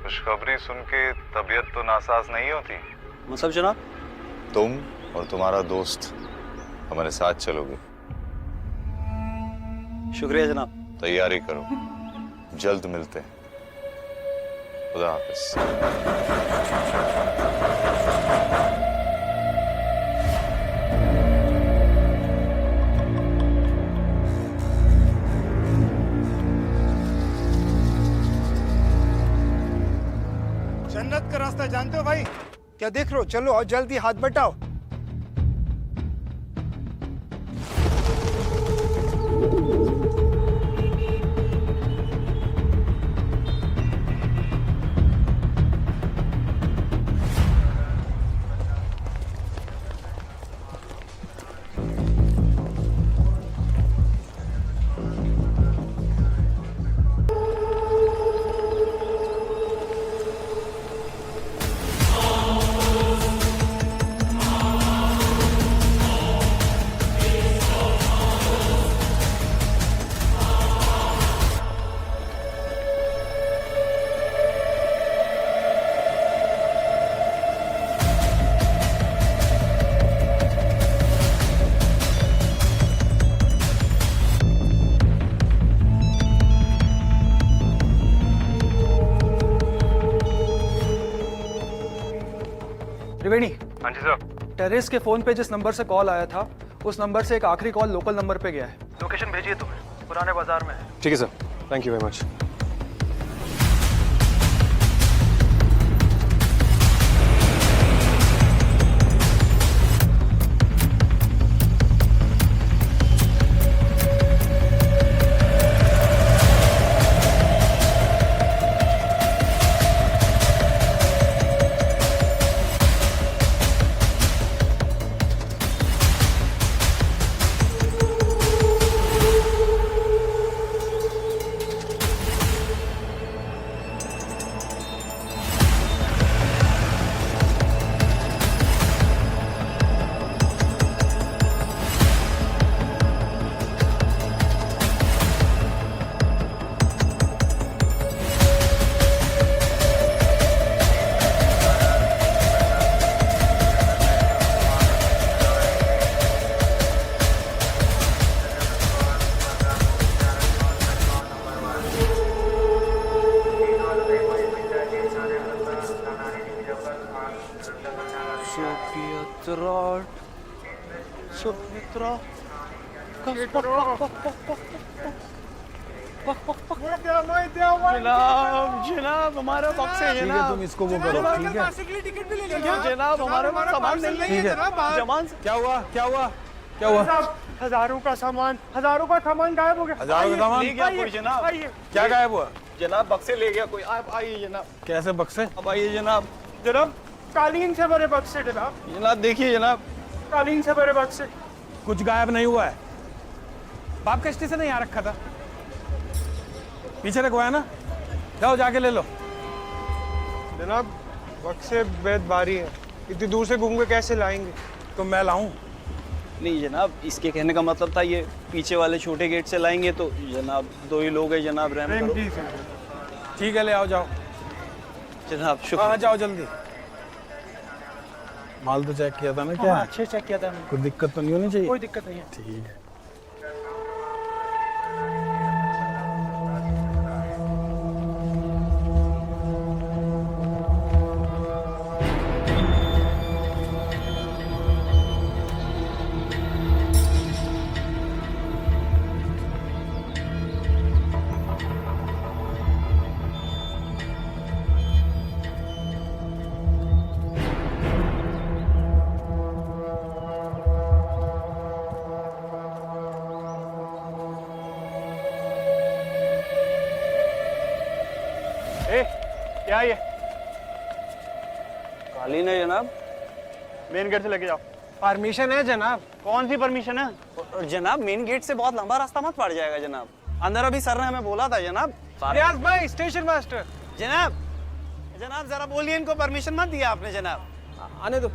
खुशखबरी सुन के तबीयत तो नासाज नहीं होती? मतलब जनाब? तुम और तुम्हारा दोस्त हमारे साथ चलोगे। शुक्रिया जनाब। तैयारी करो, जल्द मिलते हैं। खुदा हाफिज। जन्नत का रास्ता जानते हो भाई? क्या देख रहे हो? चलो और जल्दी हाथ बटाओ। त्रिवेणी। हाँ जी सर। टेरेस के फोन पे जिस नंबर से कॉल आया था उस नंबर से एक आखिरी कॉल लोकल नंबर पे गया है। लोकेशन भेजिए तुम्हें, पुराने बाजार में है। ठीक है sir, thank you very much. जनाब जनाब हमारा बक्स है जनाब। तुम इसको वो करो, ठीक है जनाब हमारा सामान नहीं है जमान। क्या हुआ क्या हुआ क्या हुआ? हजारों का सामान गायब हो गया। हजारों का सामान ले गया कोई जनाब। क्या गायब हुआ? जनाब बक्से ले गया कोई। आप आइए जनाब। कैसे बक्से? अब आइए जनाब। जनाब कालीन से भरे बक्से जनाब। जनाब देखिए जनाब, कालीन से भरे बक्से। कुछ गायब नहीं हुआ है। बाप कश्ती से नहीं आ रखा था, पीछे रखवाया ना। जाओ जाके ले लो। जनाब बक्से बेद भारी है, इतनी दूर से घूम के कैसे लाएंगे? तो मैं लाऊं? नहीं जनाब, इसके कहने का मतलब था ये पीछे वाले छोटे गेट से लाएंगे तो जनाब 2 ही लोग हैं जनाब। रहम करो। ठीक है ले आओ, जाओ जनाब। शुक्रिया। हाँ जाओ जल्दी। माल तो चेक किया था ना? क्या अच्छे चेक किया था मैंने। कोई दिक्कत तो नहीं होनी चाहिए? कोई दिक्कत नहीं है। ठीक है। क्या ये? कालीन है जनाब। मेन गेट से लेके जाओ। परमिशन है जनाब। कौन सी परमिशन है? जनाब मेन गेट से बहुत लंबा रास्ता मत पड़ जाएगा जनाब। अंदर अभी सर ने हमें बोला था जनाब। रियाज भाई स्टेशन मास्टर। जनाब जनाब जरा बोलिए, इनको परमिशन मत दिया आपने जनाब। आने दो।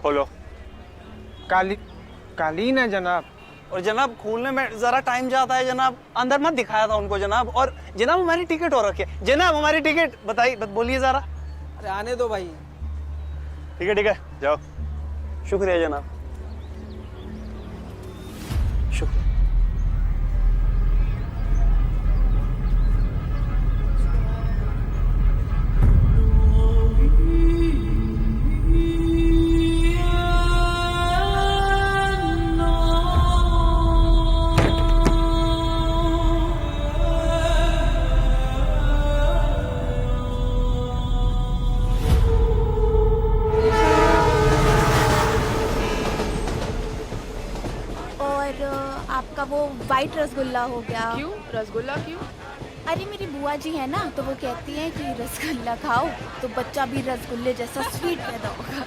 खोलो। कालीन है जनाब। और जनाब खोलने में जरा टाइम जाता है जनाब। अंदर मत दिखाया था उनको जनाब। और जनाब हमारी टिकट हो रखी है जनाब। हमारी टिकट बताइए, बोलिए जरा। अरे आने दो भाई। ठीक है जाओ। शुक्रिया जनाब। शुक्रिया। आपका वो वाइट रसगुल्ला हो गया। क्यों रसगुल्ला क्यों? अरे मेरी बुआ जी है ना, तो वो कहती हैं कि रसगुल्ला खाओ तो बच्चा भी रसगुल्ले जैसा स्वीट पैदा होगा।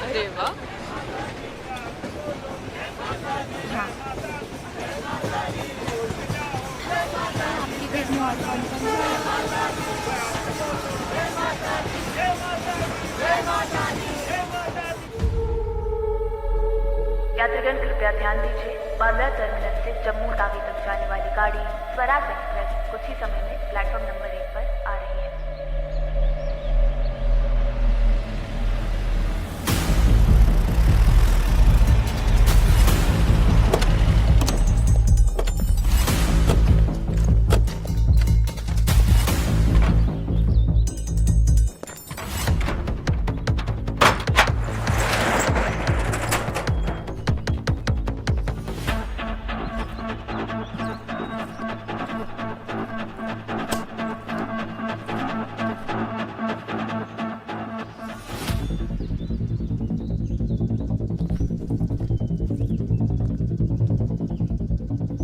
अरे वाह। हाँ। आपके घर में और कौन कौन यात्रीगण कृपया ध्यान दीजिए, बांद्रा टर्मिनस से जम्मू तावी तक जाने वाली गाड़ी स्वराज एक्सप्रेस कुछ ही समय में प्लेटफॉर्म नंबर 1 पर आ रही है।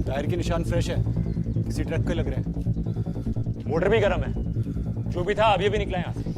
टायर के निशान फ्रेश है, किसी ट्रक के लग रहे हैं। मोटर भी गर्म है, जो भी था अभी निकला यहाँ से।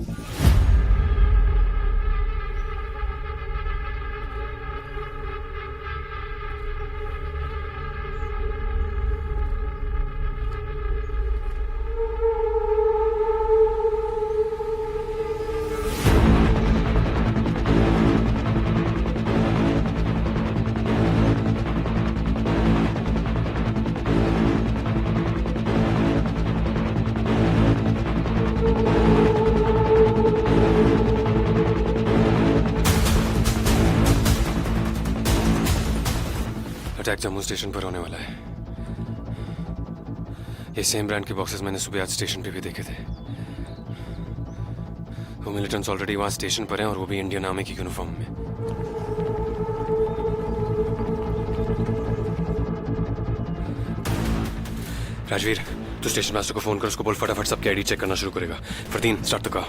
अटैक जम्मू स्टेशन पर होने वाला है। ये सेम ब्रांड के बॉक्सेस मैंने सुबह आज स्टेशन पे भी देखे थे। वो मिलिटेंट्स ऑलरेडी वहां स्टेशन पर हैं और वो भी इंडियन आर्मी की यूनिफॉर्म में। राजवीर, तू स्टेशन मास्टर को फोन कर, उसको बोल फटाफट सबकी आईडी चेक करना शुरू करेगा। Fardeen, start the car.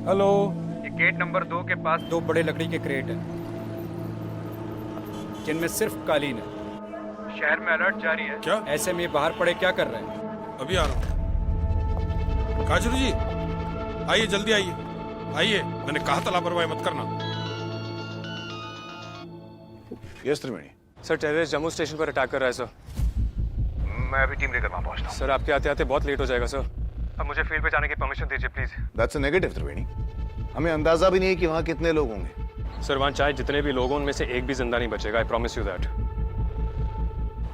Hello. ये गेट नंबर 2 के पास 2 बड़े लकड़ी के क्रेट हैं, जिनमें सिर्फ कालीन है। शहर में अलर्ट जारी है। क्या? ऐसे में बाहर पड़े क्या कर रहे हैं? अभी आ रहा हूँ। काजरू जी आइए, जल्दी आइए, आइए। मैंने कहा था लापरवाही मत करना। यस त्रिवेणी। सर, टेररिस्ट जम्मू स्टेशन पर अटैक कर रहा है सर। मैं अभी टीम लेकर वहां पहुंचता हूं। सर, आपके आते आते बहुत लेट हो जाएगा सर। अब मुझे फील्ड पे जाने की परमिशन दीजिए प्लीज। दैट्स अ नेगेटिव त्रिवेणी। हमें अंदाजा भी नहीं है कि वहां कितने लोग होंगे। सर, वहां चाहे जितने भी लोग हों, उनमें से एक भी जिंदा नहीं बचेगा। I promise you that.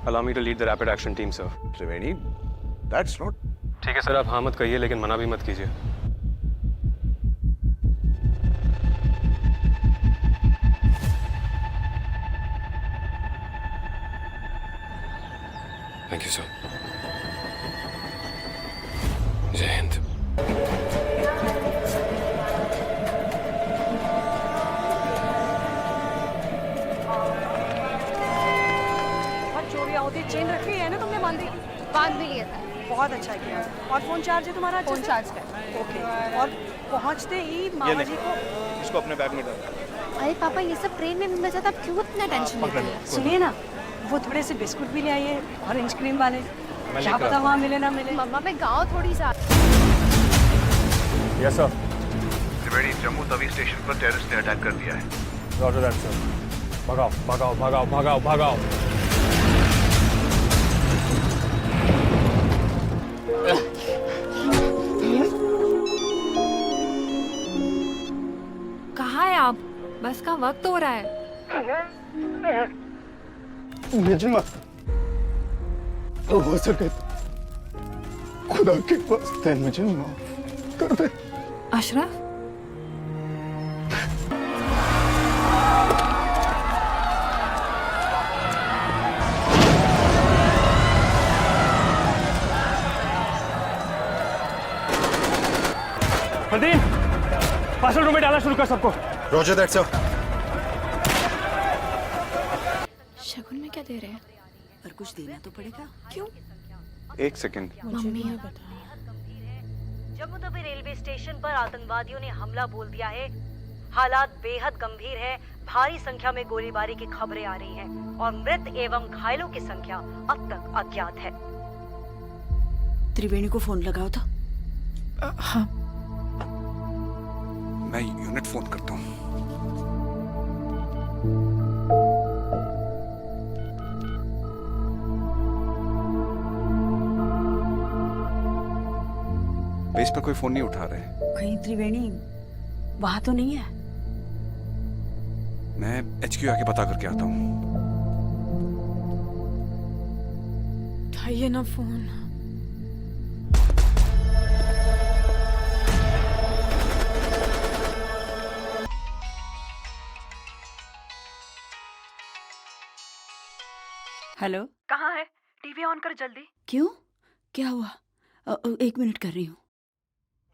Allow me to lead the rapid action team sir. Triveni, that's not. ठीक है सर, आप हाँ मत कहिए, लेकिन मना भी मत कीजिए। Thank you sir. जय हिंद। चोरियां होती, चेन रखी है ना तुमने? बांध दी है। बहुत अच्छा किया। और फोन चार्ज है तुम्हारा? फोन चार्ज है। ओके। और पहुंचते ही मामा जी को इसको अपने बैग में डाल। अरे पापा ये सब ट्रेन में मिल जाता, आप क्यों इतना टेंशन लेते हैं? सुनिए ना, वो थोड़े से बिस्कुट भी ले आइए, ऑरेंज क्रीम वाले। क्या पता वहाँ मिले ना मिले। मम्मा मैं गाँव थोड़ी सा। Yes sir. Triveni, Jammu Tawi station पर टेररिस्ट ने अटैक कर दिया है। Roger that sir. भगाओ भगाओ भगाओ भगाओ भगाओ। कहाँ है आप? बस का वक्त हो रहा है। निजमा, हो सके तो खुदा के वास्ते मुझे माफ कर दे। अशरफ, फरदीन, पार्सल रूम में डालना शुरू कर सबको। Roger that sir. शगुन में क्या दे रहे हैं? पर कुछ देना तो पड़ेगा। क्यों? एक सेकंड। मम्मी ये बता। जम्मू तवी रेलवे स्टेशन पर आतंकवादियों ने हमला बोल दिया है। हालात बेहद गंभीर है। भारी संख्या में गोलीबारी की खबरें आ रही हैं और मृत एवं घायलों की संख्या अब तक अज्ञात है। त्रिवेणी को फोन लगाओ तो। हाँ। मैं यूनिट फोन करता हूँ। बेस पर कोई फोन नहीं उठा रहे। कहीं त्रिवेणी वहां तो नहीं है? मैं HQ आके पता करके आता हूँ। उठाइए ना फोन। हेलो, कहाँ है? टीवी ऑन कर जल्दी। क्यों? क्या हुआ? 1 मिनट कर रही हूँ।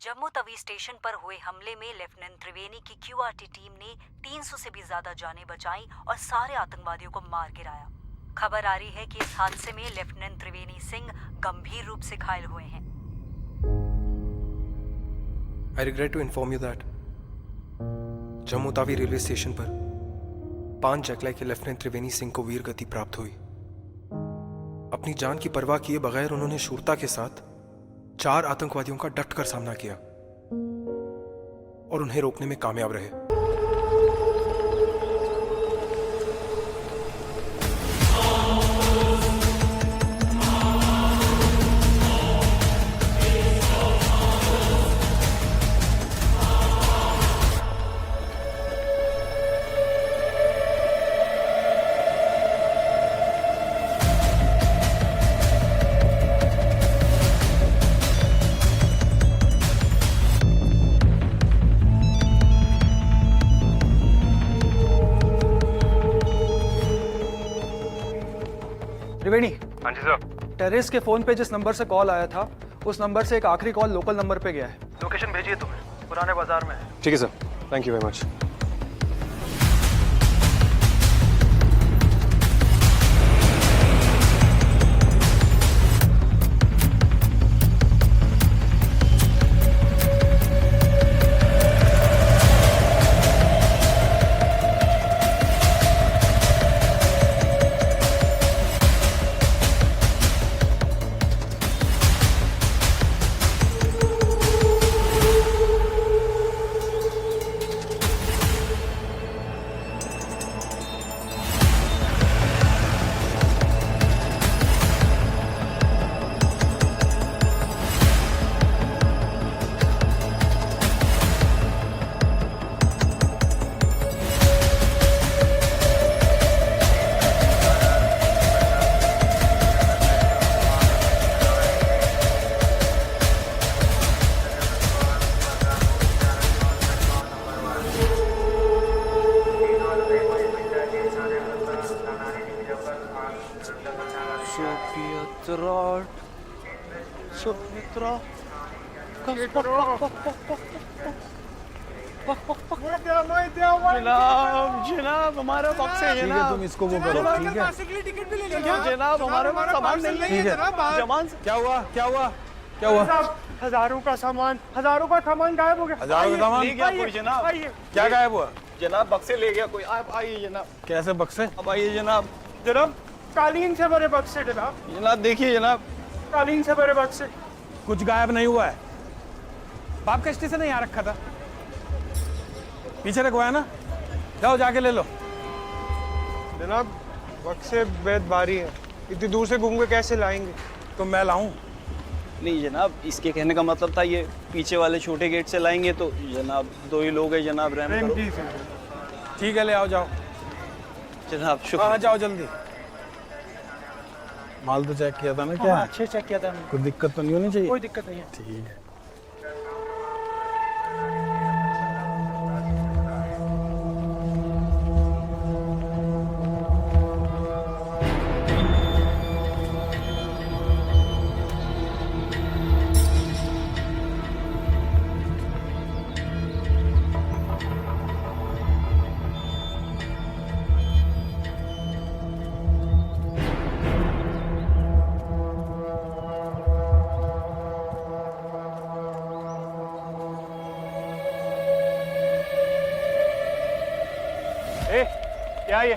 जम्मू तवी स्टेशन पर हुए हमले में लेफ्टिनेंट त्रिवेणी की QRT टीम ने 300 से भी ज्यादा जानें बचाई और सारे आतंकवादियों को मार गिराया। खबर आ रही है कि इस हादसे में लेफ्टिनेंट त्रिवेणी सिंह गंभीर रूप से घायल हुए हैं। I regret to inform you that Jammu Tawi railway station पर 5 जगलाई के लेफ्टिनेंट त्रिवेणी सिंह को वीर गति प्राप्त हुई। अपनी जान की परवाह किए बगैर उन्होंने शूरता के साथ 4 आतंकवादियों का डटकर सामना किया और उन्हें रोकने में कामयाब रहे। त्रिवेणी। हाँ जी सर। टेरेस के फोन पे जिस नंबर से कॉल आया था उस नंबर से एक आखिरी कॉल लोकल नंबर पे गया है। लोकेशन भेजिए तुम्हें, पुराने बाजार में है। ठीक है sir, thank you very much. जनाब जनाब हमारा बक्स है जनाब। तुम इसको वो करो, ठीक है जनाब हमारे पास सामान नहीं है जनाब। क्या हुआ क्या हुआ क्या हुआ? हजारों का सामान गायब हो गया। हजारों का सामान ले गया कोई जनाब। क्या गायब हुआ? जनाब बक्से ले गया कोई। आप आइए जनाब। कैसे बक्से? अब आइए जनाब। जनाब कालीन से भरे बक्से जनाब। जनाब देखिए जनाब, कालीन से भरे बक्से। कुछ गायब नहीं हुआ है। बाप का स्टेशन है, यहाँ रखा था, पीछे रखवाया ना, जाओ जाके ले लो। जनाब बक्से बेद भारी है, इतनी दूर से घूम के कैसे लाएंगे? तो मैं लाऊं? नहीं जनाब, इसके कहने का मतलब था ये पीछे वाले छोटे गेट से लाएंगे तो जनाब 2 ही लोग हैं जनाब, रहम करो। ठीक है, ले आओ, जाओ जनाब। शुक्रिया। हाँ जाओ जल्दी। माल तो चेक किया था ना? क्या अच्छे चेक किया था मैंने। कोई दिक्कत तो नहीं होनी चाहिए? कोई दिक्कत नहीं है। ठीक है। क्या ये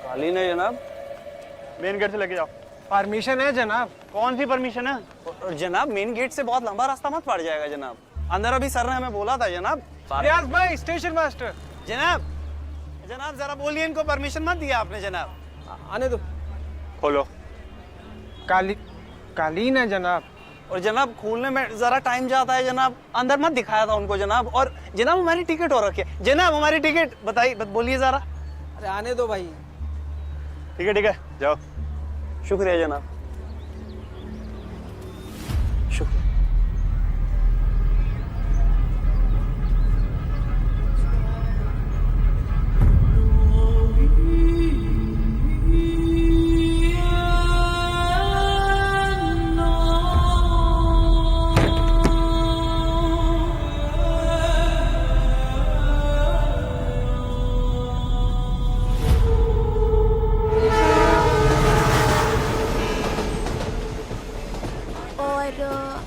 कालीन है जनाब? मेन गेट से लेके जाओ। परमिशन है जनाब। कौन सी परमिशन है? और जनाब मेन गेट से बहुत लंबा रास्ता मत पड़ जाएगा जनाब। अंदर अभी सर ने हमें बोला था जनाब। रियाज भाई, स्टेशन मास्टर। जनाब जनाब जरा बोलिए इनको, परमिशन मत दिया आपने जनाब। आने दो। खोलो। कालीन है जनाब। और जनाब खोलने में जरा टाइम जाता है जनाब, अंदर मत दिखाया था उनको जनाब। और जनाब हमारी टिकट हो रखी है जनाब, हमारी टिकट बताइए, बोलिए जरा। अरे आने दो भाई। ठीक है जाओ। शुक्रिया जनाब। शुक्रिया।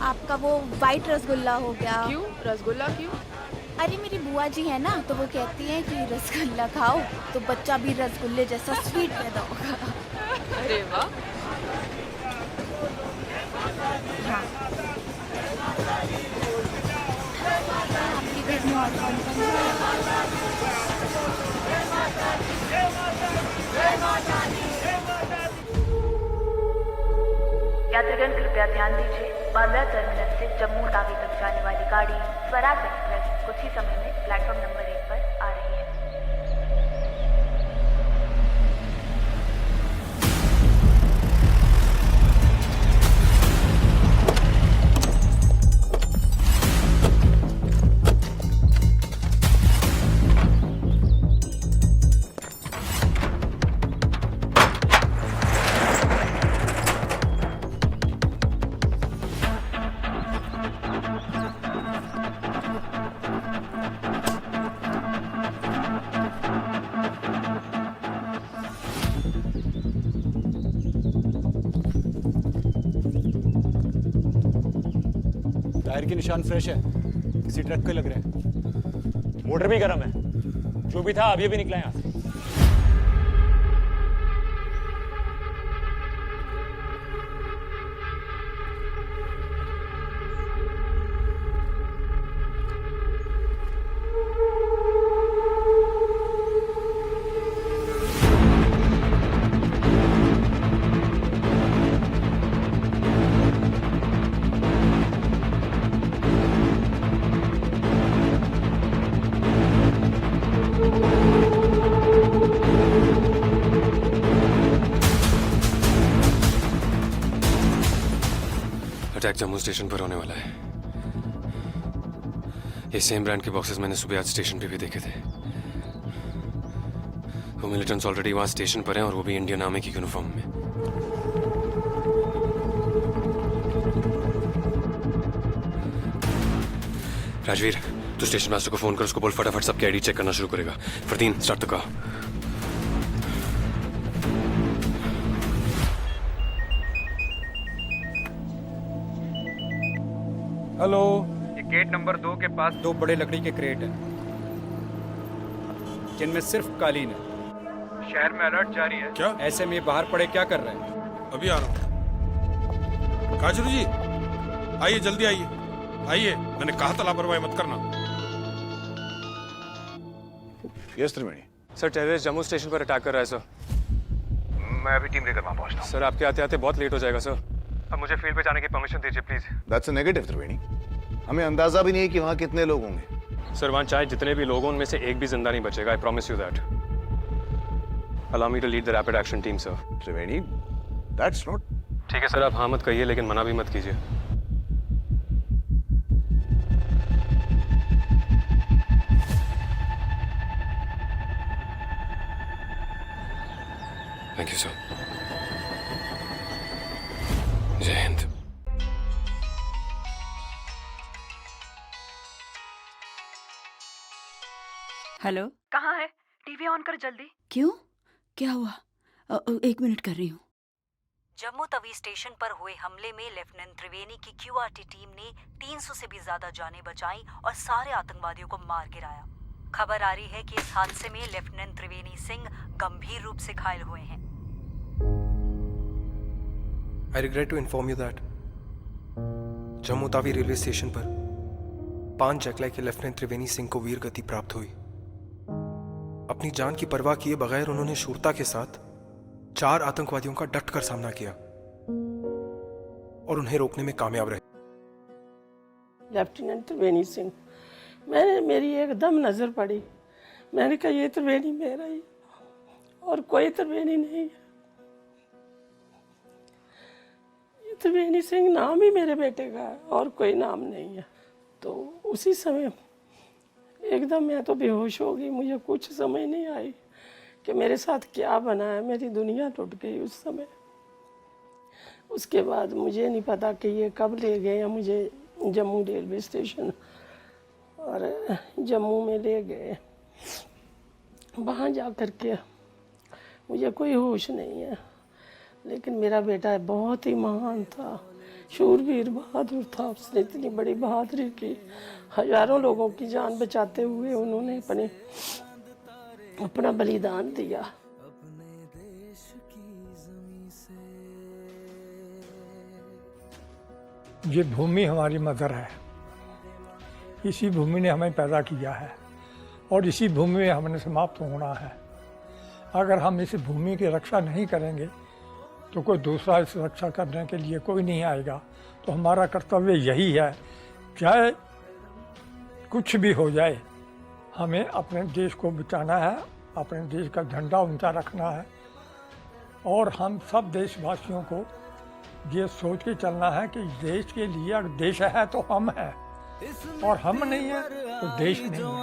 आपका वो वाइट रसगुल्ला हो गया। क्यों रसगुल्ला क्यों? अरे मेरी बुआ जी है ना, तो वो कहती हैं कि रसगुल्ला खाओ तो बच्चा भी रसगुल्ले जैसा स्वीट पैदा होगा। अरे वाह। हाँ। आपके घर में और कौन कौन यात्रीगण कृपया ध्यान दीजिए, बांद्रा टर्मिनस से जम्मू तावी तक जाने वाली गाड़ी स्वराज एक्सप्रेस कुछ ही समय में प्लेटफॉर्म नंबर 1 पर आ रही है। टायर के निशान फ्रेश है, किसी ट्रक के लग रहे हैं। मोटर भी गर्म है, जो भी था अभी निकला यहाँ से। अटैक जम्मू स्टेशन पर होने वाला है। ये सेम ब्रांड के बॉक्सेस मैंने सुबह आज स्टेशन पे भी देखे थे। वो मिलिटेंट्स ऑलरेडी वहाँ स्टेशन पर हैं और वो भी इंडियन आर्मी की यूनिफॉर्म में। राजवीर, तू स्टेशन मास्टर को फोन कर, उसको बोल फटाफट सबकी आईडी चेक करना शुरू करेगा। Fardeen, start the car. Hello. ये गेट नंबर 2 के पास 2 बड़े लकड़ी के क्रेट हैं। जिनमें सिर्फ कालीन है। शहर में अलर्ट जारी है। क्या? ऐसे में ये बाहर पड़े क्या कर रहे हैं? अभी आ रहा हूँ। काजरू जी, आइए जल्दी आइए, आइए, मैंने कहा था लापरवाही मत करना। यस त्रिवेणी। सर टेररिस्ट जम्मू स्टेशन पर अटैक कर रहा है सर। मैं अभी टीम लेकर वहां पहुंचता हूँ। सर आपके आते आते बहुत लेट हो जाएगा सर। अब मुझे फील्ड पे जाने की परमिशन दीजिए प्लीज। दैट्स अ नेगेटिव त्रिवेणी। हमें अंदाजा भी नहीं है कि वहां कितने लोग होंगे। सर वहाँ चाहे जितने भी लोग हों उनमें से एक भी जिंदा नहीं बचेगा। I promise you that. Allow me to lead the rapid action team sir. Triveni, that's not. ठीक है सर, आप हाँ मत कहिए लेकिन मना भी मत कीजिए। Thank you sir. जय हिंद। हेलो। कहाँ है? टीवी ऑन कर जल्दी। क्यों? क्या हुआ? 1 मिनट कर रही हूँ। जम्मू तवी स्टेशन पर हुए हमले में लेफ्टिनेंट त्रिवेणी की क्यूआरटी टीम ने 300 से भी ज्यादा जानें बचाई और सारे आतंकवादियों को मार गिराया। खबर आ रही है कि इस हादसे में लेफ्टिनेंट त्रिवेणी सिंह गंभीर रूप से घायल हुए हैं। I regret to inform you that Jammu Tawi railway station पर 5 जैकलाई के लेफ्टिनेंट त्रिवेणी सिंह को वीर गति प्राप्त हुई। अपनी जान की परवाह किए बगैर उन्होंने शूरता के साथ 4 आतंकवादियों का डटकर सामना किया और उन्हें रोकने में कामयाब रहे। लेफ्टिनेंट त्रिवेणी सिंह, मेरी एकदम नजर पड़ी। मैंने कहा ये त्रिवेणी मेरा ही और कोई त्रिवेणी नहीं है। ये त्रिवेणी सिंह नाम ही मेरे बेटे का है और कोई नाम नहीं है। तो उसी समय एकदम मैं तो बेहोश हो गई। मुझे कुछ समझ नहीं आई कि मेरे साथ क्या बना है। मेरी दुनिया टूट गई उस समय। उसके बाद मुझे नहीं पता कि ये कब ले गए मुझे जम्मू रेलवे स्टेशन और जम्मू में ले गए। वहाँ जा कर के मुझे कोई होश नहीं है। लेकिन मेरा बेटा बहुत ही महान था, शूरवीर बहादुर था। उसने इतनी बड़ी बहादुरी की, हजारों लोगों की जान बचाते हुए उन्होंने अपना बलिदान दिया। ये भूमि हमारी मदर है। इसी भूमि ने हमें पैदा किया है और इसी भूमि में हमने समाप्त होना है। अगर हम इस भूमि की रक्षा नहीं करेंगे तो कोई दूसरा इस रक्षा करने के लिए कोई नहीं आएगा। तो हमारा कर्तव्य यही है, चाहे कुछ भी हो जाए, हमें अपने देश को बचाना है, अपने देश का झंडा ऊंचा रखना है। और हम सब देशवासियों को ये सोच के चलना है कि देश के लिए अगर देश है तो हम हैं और हम नहीं है तो देश नहीं है।